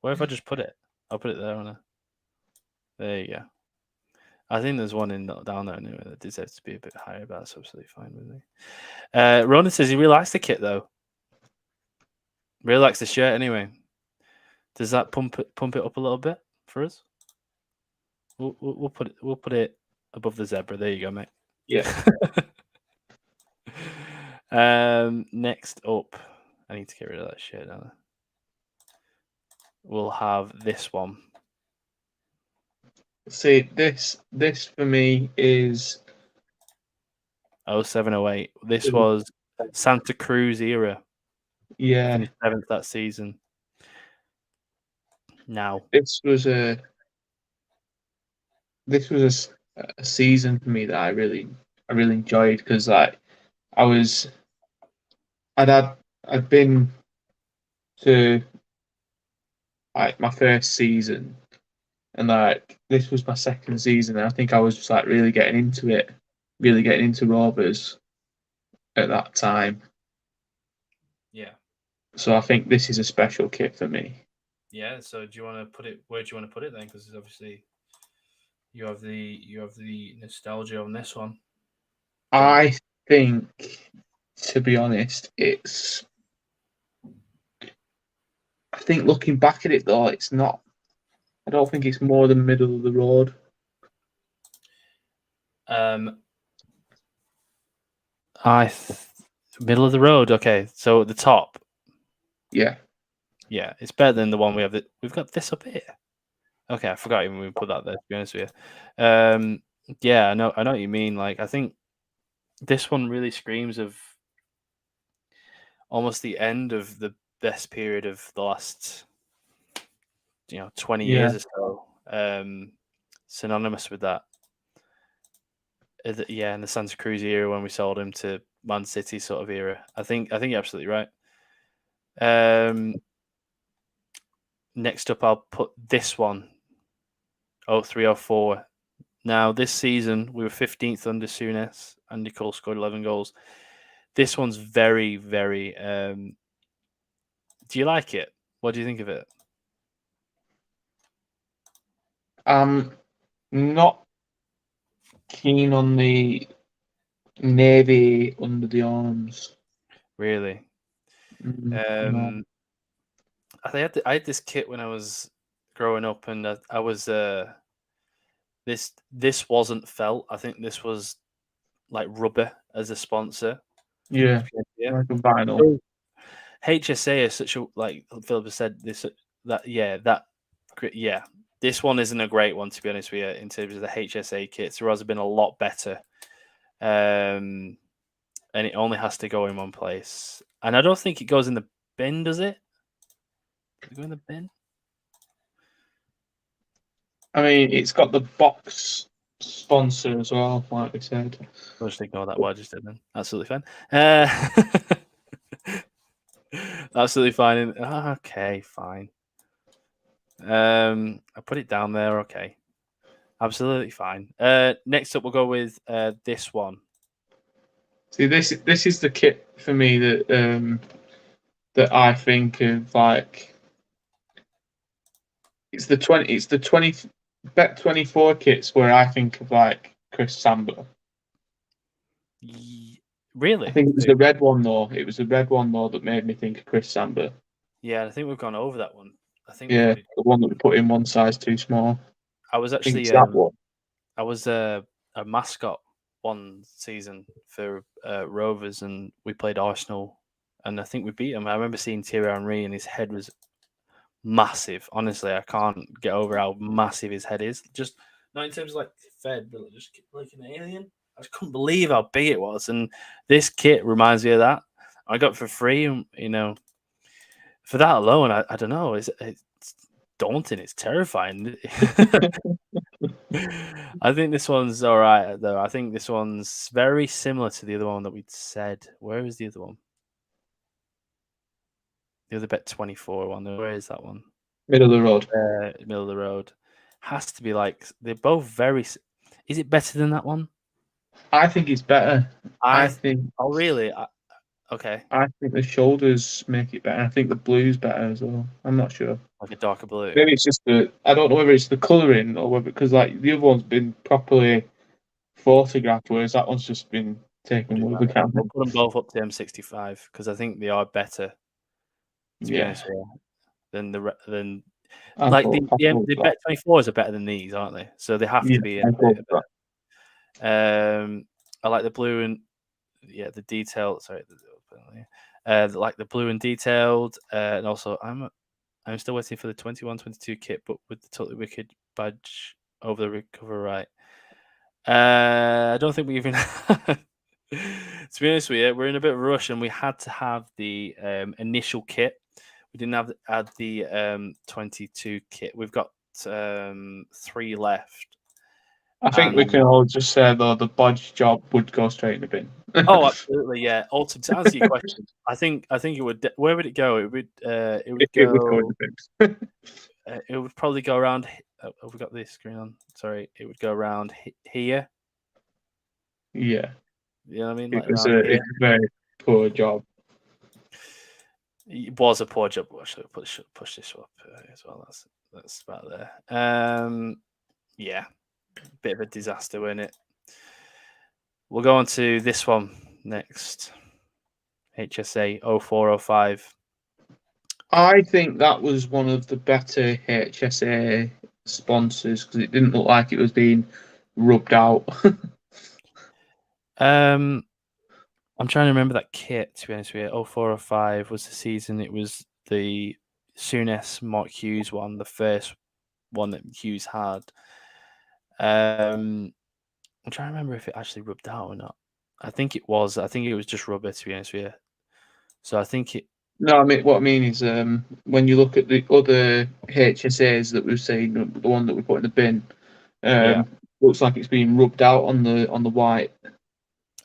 Where if I just put it? I'll put it there. There you go. I think there's one down there anyway that deserves to be a bit higher, but that's absolutely fine with me. Ronan says he really likes the kit though. Really likes the shirt anyway. Does that pump it up a little bit for us? We'll put it above the zebra. There you go, mate. Yeah. Next up, I need to get rid of that shit. Don't I? We'll have this one. See, this for me is 0708. This was Santa Cruz era. Yeah. Finished 7th that season. Now. This was a season for me that I really enjoyed because like I'd been to like my first season and like this was my second season and I think I was just like really getting into it, really getting into Rovers at that time. Yeah. So I think this is a special kit for me. Yeah, so do you want to put it where do you want to put it then? Because obviously you have the nostalgia on this one. I think, to be honest, I think looking back at it though, it's not. I don't think it's more than middle of the road. Middle of the road. Okay, so at the top. Yeah. Yeah, it's better than the one we have. We've got this up here. Okay, I forgot even we put that there. To be honest with you, yeah, I know what you mean. Like, I think this one really screams of almost the end of the best period of the last, 20 years or so. Synonymous with that. Yeah, in the Santa Cruz era when we sold him to Man City sort of era. I think you're absolutely right. Next up, I'll put this one. 0304. Now, this season, we were 15th under Souness. Andy Cole scored 11 goals. This one's very, very... do you like it? What do you think of it? I'm not keen on the navy under the arms. Really? No. I had this kit when I was growing up, and I was this wasn't felt. I think this was like rubber as a sponsor. Yeah, like a vinyl. HSA is such a, like Philip said, this this one isn't a great one, to be honest with you, in terms of the HSA kits. There has been a lot better, and it only has to go in one place. And I don't think it goes in the bin, does it? Does it go in the bin? I mean, it's got the box sponsor as well, like we said. I'll just ignore that what I just did then. Absolutely fine. Absolutely fine. Okay, fine. I put it down there. Okay, absolutely fine. Next up, we'll go with this one. See, this is the kit for me that that I think of like. It's the 20 Bet 24 kits where I think of like Chris Samba. Really? I think it was the red one though. It was the red one though that made me think of Chris Samba. Yeah, I think we've gone over that one. I think Yeah, we the one that we put in one size too small. I was I think actually it's that one. I was a mascot one season for Rovers, and we played Arsenal, and I think we beat them. I remember seeing Thierry Henry, and his head was massive. Honestly, I can't get over how massive his head is. Just not in terms of like fed, but just like an alien. I just couldn't believe how big it was, and this kit reminds me of that. I got it for free, and for that alone, I don't know. It's daunting. It's terrifying. I think this one's all right, though. I think this one's very similar to the other one that we'd said. Where is the other one? The other Bet24 one. Where is that one? Middle of the road. Middle of the road. Has to be like they're both very. Is it better than that one? I think it's better. I think. Oh, really? Okay. I think the shoulders make it better. I think the blue's better as well. I'm not sure. Like a darker blue. Maybe it's just I don't know whether it's the colouring or whether because like the other one's been properly photographed, whereas that one's just been taken with the camera. We'll put them both up to M65 because I think they are better. To be honest with you, than like the Bet24s are better than these, aren't they? So they have to be. I like the blue and the detailed. Sorry, like the blue and detailed, and also I'm still waiting for the 21-22 kit, but with the Totally Wicked badge over the recover right. I don't think we even. To be honest with you, we're in a bit of a rush, and we had to have the initial kit. We didn't add the 22 kit. We've got 3 left. I think we can all just say though the bodge job would go straight in the bin. Oh, absolutely, yeah. Also, to answer your question, I think it would. Where would it go? It would go in the bin. It would probably go around. Have we got this screen on? Sorry, it would go around here. Yeah, you know what I mean. It's a very poor job. It was a poor job. I should push this up as well. That's about there. Yeah, bit of a disaster, wasn't it? We'll go on to this one next. HSA 0405. I think that was one of the better HSA sponsors because it didn't look like it was being rubbed out. I'm trying to remember that kit, to be honest with you. 0405 was the season. It was the Souness Mark Hughes one, the first one that Hughes had. I'm trying to remember if it actually rubbed out or not. I think it was. I think it was just rubber, to be honest with you. So I think it. No, I mean what I mean is when you look at the other HSAs that we've seen, the one that we put in the bin, looks like it's being rubbed out on the white.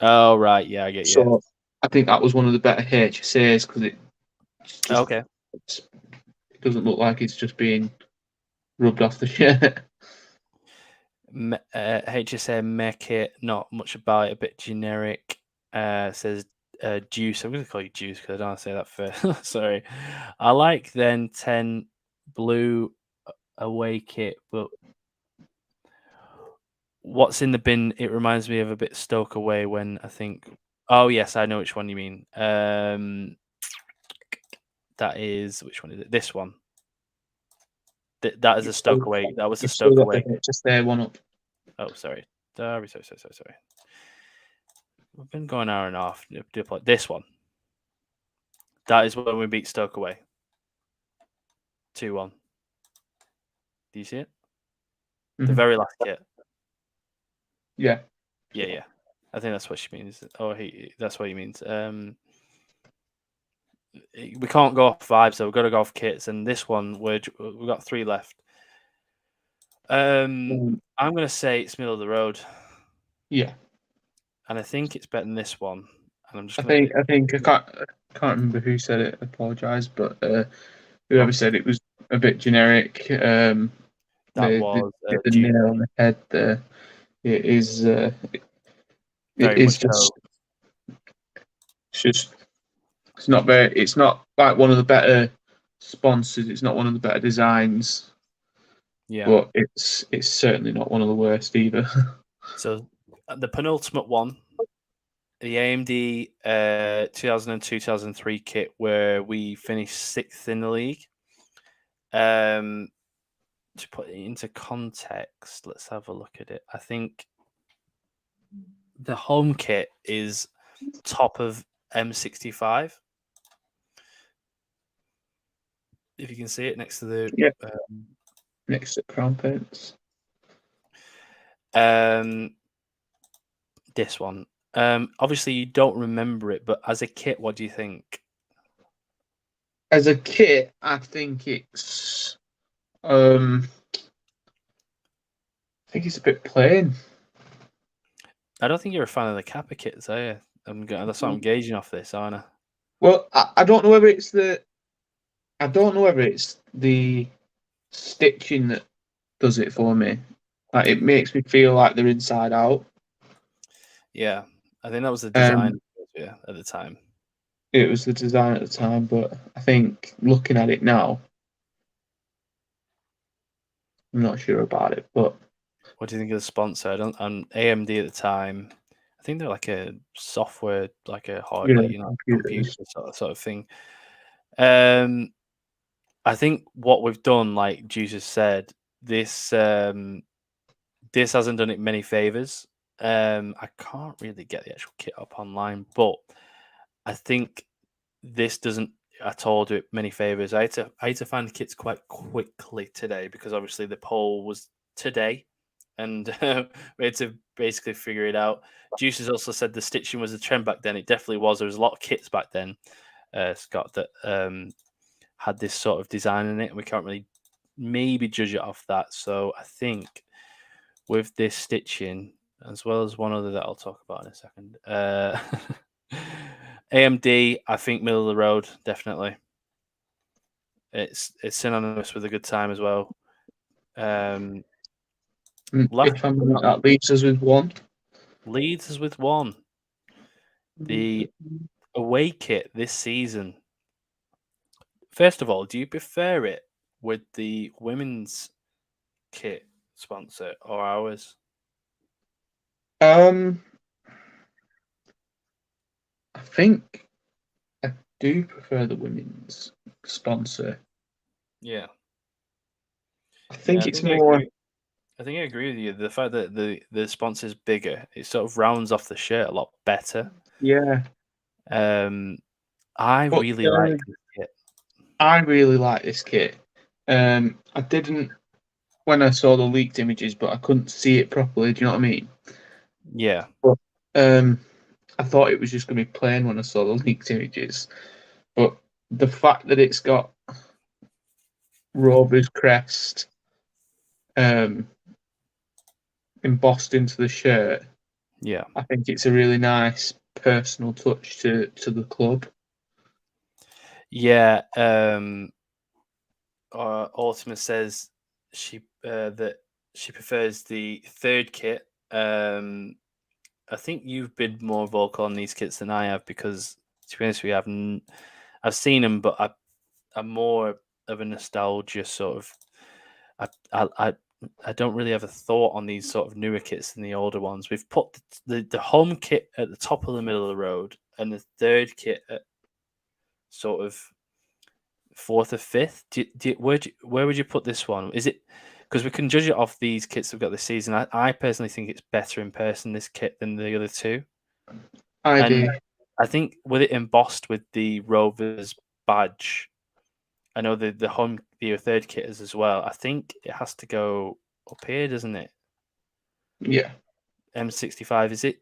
Oh right, yeah, I get you. So I think that was one of the better HSAs because it doesn't look like it's just being rubbed off the shirt. HSA make it not much about it, a bit generic. Says Juice. I'm going to call you Juice because I don't want to say that first. Sorry. I like then 10 blue away kit, but what's in the bin? It reminds me of a bit Stoke away when I think. Oh yes, I know which one you mean. That is which one is it? This one. That is a Stoke away. That was a Stoke away. Just there, one up. Oh, sorry. Sorry. We've been going hour and a half. This one. That is when we beat Stoke away. 2-1. Do you see it? Mm-hmm. The very last kit. Yeah. Yeah. I think that's what she means. Oh, that's what he means. We can't go off 5, so we've got to go off kits. And this one, we've got 3 left. I'm going to say it's middle of the road. Yeah. And I think it's better than this one. And I'm just. I can't remember who said it. I apologise, but whoever said it was a bit generic. That was the nail on the head there. It is. It is just. It's just. It's not very. It's not like one of the better sponsors. It's not one of the better designs. Yeah. But it's certainly not one of the worst either. So the penultimate one the AMD 2002-2003 kit where we finished 6th in the league. To put it into context, let's have a look at it. I think the home kit is top of M65. If you can see it next to the next to Crown Paints. This one. Obviously you don't remember it, but as a kit, what do you think? As a kit, I think it's I think it's a bit plain. I don't think you're a fan of the Kappa kits, are you? That's what I'm gauging off this, aren't I? Well, I don't know whether it's the stitching that does it for me. Like, it makes me feel like they're inside out. Yeah, I think that was the design at the time. It was the design at the time, but I think looking at it now, I'm not sure about it. But what do you think of the sponsor? On AMD at the time, I think they're like a software, like a hard, computer sort of thing. I think what we've done, like Jesus said, this hasn't done it many favors. I can't really get the actual kit up online, but I think this doesn't at all do it many favors. I had to find the kits quite quickly today because obviously the poll was today, and we had to basically figure it out. Juice has also said the stitching was a trend back then. It definitely was. There was a lot of kits back then, Scott, that had this sort of design in it, and we can't really maybe judge it off that. So I think with this stitching, as well as one other that I'll talk about in a second, AMD, I think middle of the road, definitely. It's synonymous with a good time as well. if I'm not, that leaves us with one. Leads us with one. The away kit this season. First of all, do you prefer it with the women's kit sponsor or ours? I think I do prefer the women's sponsor. Yeah. I think it's more. I think I agree with you. The fact that the sponsor's bigger, it sort of rounds off the shirt a lot better. Yeah. I really like this kit. I really like this kit. I didn't when I saw the leaked images, but I couldn't see it properly. Do you know what I mean? Yeah. But I thought it was just going to be plain when I saw the leaked images. But the fact that it's got Rovers crest embossed into the shirt, yeah, I think it's a really nice personal touch to the club. Yeah. Ultima says that she prefers the third kit. I think you've been more vocal on these kits than I have because, to be honest with you, I've seen them, but I'm more of a nostalgia sort of. I don't really have a thought on these sort of newer kits than the older ones. We've put the home kit at the top of the middle of the road and the third kit at sort of fourth or fifth. Where would you put this one? Is it because we can judge it off these kits we've got this season? I personally think it's better in person, this kit, than the other two. I do. I think with it embossed with the Rovers badge, I know the home the third kit is as well. I think it has to go up here, doesn't it? Yeah. M65. Is it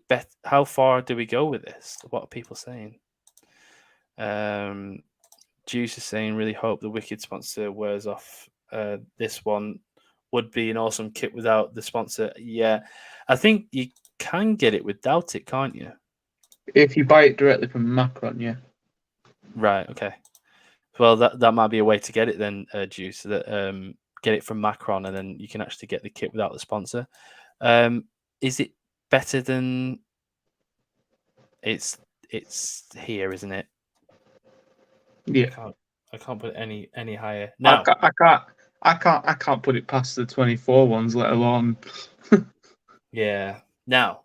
better? How far do we go with this? What are people saying? Juice is saying, really hope the Wicked sponsor wears off. This one would be an awesome kit without the sponsor. Yeah, I think you can get it without it, can't you? If you buy it directly from Macron, yeah. Right. Okay. Well, that might be a way to get it then, Juice. That get it from Macron, and then you can actually get the kit without the sponsor. Is it better than? It's here, isn't it? Yeah. I can't put it any higher. Now I can't put it past the 24 ones, let alone. Yeah. Now,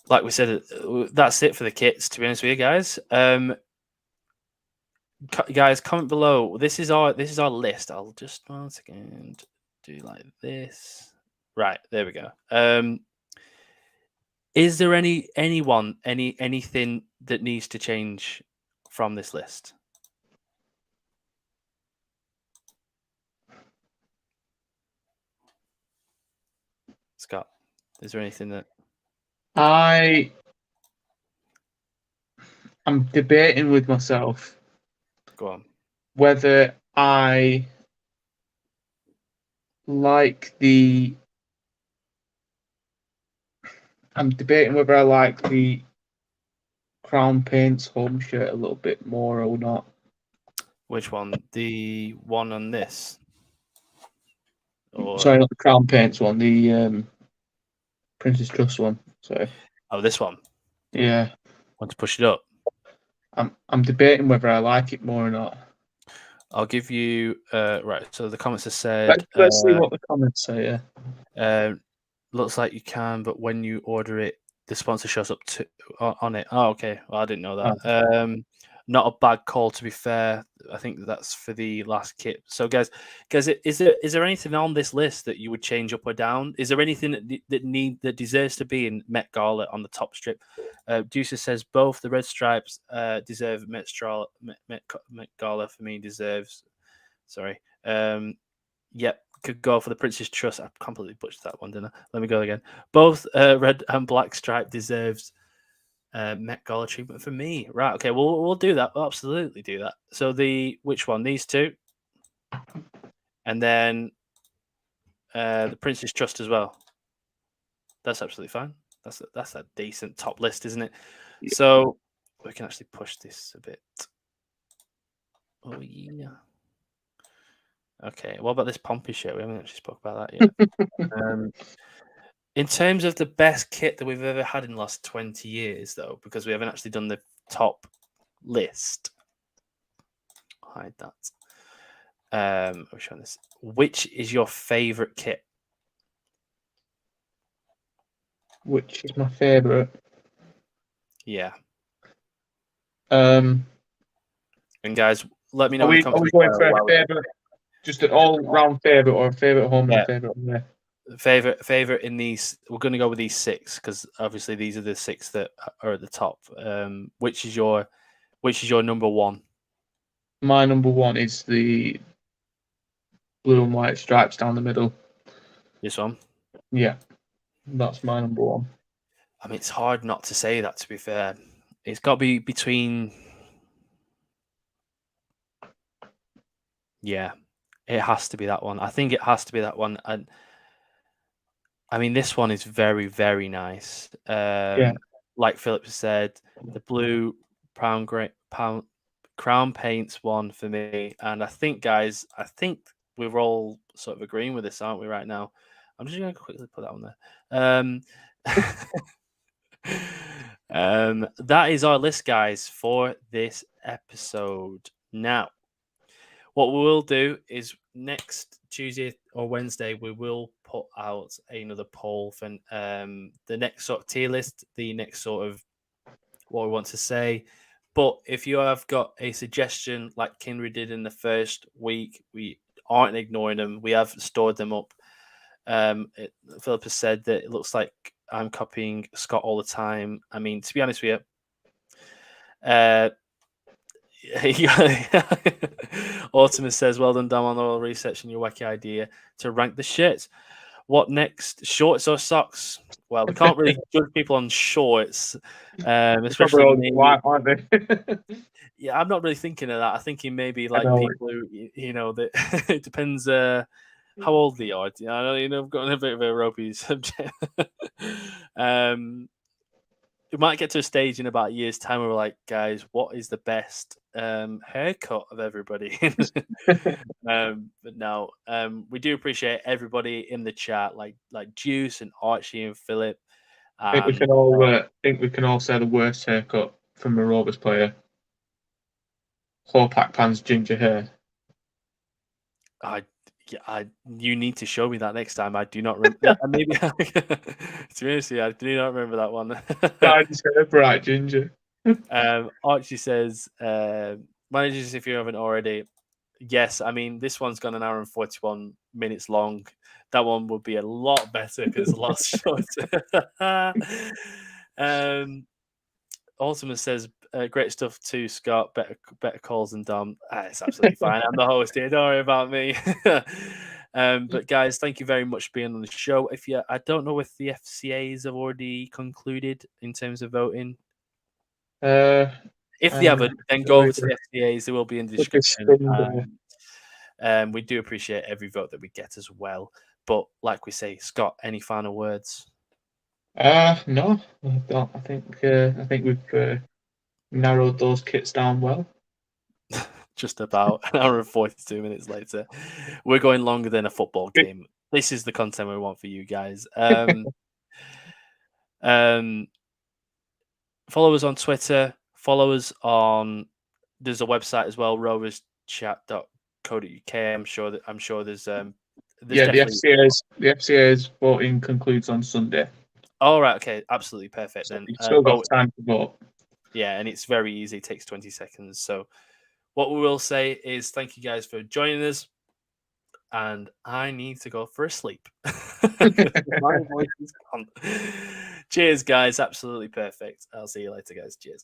like we said, that's it for the kits. To be honest with you guys, guys, comment below. This is our list. I'll just 1 second do like this. Right, there we go. Is there anything that needs to change from this list? Scott, is there anything that I'm debating with myself go on? whether I like the. I'm debating whether I like the Crown Paints home shirt a little bit more or not. Which one? The one on this? Or Sorry, not the Crown Paints one. The Princess Trust one. Sorry. oh, this one. Yeah. Want to push it up? I'm debating whether I like it more or not. I'll give you right. So the comments have said. Let's see what the comments say. Yeah. Looks like you can, but when you order it, the sponsor shows up on it. Oh, okay. Well, I didn't know that. Not a bad call, to be fair. I think that's for the last kit. So, guys, is there anything on this list that you would change up or down? Is there anything that deserves to be in Met Gala on the top strip? Deucer says both the red stripes deserve Met Gala for me. Deserves. Sorry. Yep. Could go for the Princess Trust. I completely butchered that one, didn't I? Let me go again. Both red and black stripe deserves Met Gala treatment for me. Right. Okay. We'll do that. We'll absolutely do that. So which one? These two, and then the Princess Trust as well. That's absolutely fine. That's a decent top list, isn't it? Yeah. So we can actually push this a bit. Oh yeah. Okay. What about this Pompey shirt? We haven't actually spoke about that yet. In terms of the best kit that we've ever had in the last 20 years, though, because we haven't actually done the top list. Hide that. I'm showing this. Which is your favorite kit? Which is my favorite? Yeah. And guys, let me know. Are we going for a favorite? Just an all-round favorite, or a favorite home and a favorite away? Favorite in these. We're going to go with these 6 because obviously these are the 6 that are at the top. Which is your number one? My number one is the blue and white stripes down the middle. This one? Yeah, that's my number one. I mean, it's hard not to say that, to be fair. It's got to be between. Yeah, it has to be that one. I think it has to be that one. And I mean, this one is very, very nice. Like Philip said, the blue crown paints one for me. And I think, guys, we're all sort of agreeing with this, aren't we, right now? I'm just going to quickly put that on there. That is our list, guys, for this episode. Now, what we will do is next Tuesday or Wednesday, we will put out another poll for the next sort of tier list, the next sort of what we want to say. But if you have got a suggestion like Kinry did in the first week, we aren't ignoring them. We have stored them up. Philip has said that it looks like I'm copying Scott all the time. I mean, to be honest with you, Autumn says, well done, Dom, on all research and your wacky idea to rank the shirts. What next? Shorts or socks? Well, we can't really judge people on shorts, especially me. White, aren't they? Yeah, I'm not really thinking of that. I'm thinking maybe like people who, that it depends how old they are. I've got a bit of a ropey subject. We might get to a stage in about a year's time where we're like, guys, what is the best haircut of everybody? But no, we do appreciate everybody in the chat, like Juice and Archie and Philip. I think we can all say the worst haircut from a Rovers player. Whole pack pants, ginger hair. Yeah, you need to show me that next time. I do not remember. Maybe to be honest with you, I do not remember that one. Times her bright ginger. Archie says, managers, if you haven't already, yes. I mean, this one's gone an hour and 41 minutes long. That one would be a lot better because it's a lot shorter. Ultimate says, great stuff too, Scott. Better calls than Dom. It's absolutely fine. I'm the host here. Don't worry about me. But guys, thank you very much for being on the show. I don't know if the FCAs have already concluded in terms of voting. If they haven't, then go over to the FCAs. They will be in the description. We do appreciate every vote that we get as well. But like we say, Scott, any final words? No, I don't. I think we've narrowed those kits down well. Just about an hour and 42 minutes later. We're going longer than a football game. This is the content we want for you guys. Follow us on Twitter. Follow us on. There's a website as well, roverschat.co.uk. I'm sure there's the FCA's voting concludes on Sunday. All right, okay, absolutely perfect. So then you've still got time to vote. Yeah, and it's very easy. It takes 20 seconds. So what we will say is thank you guys for joining us. And I need to go for a sleep. My voice is gone. Cheers, guys. Absolutely perfect. I'll see you later, guys. Cheers.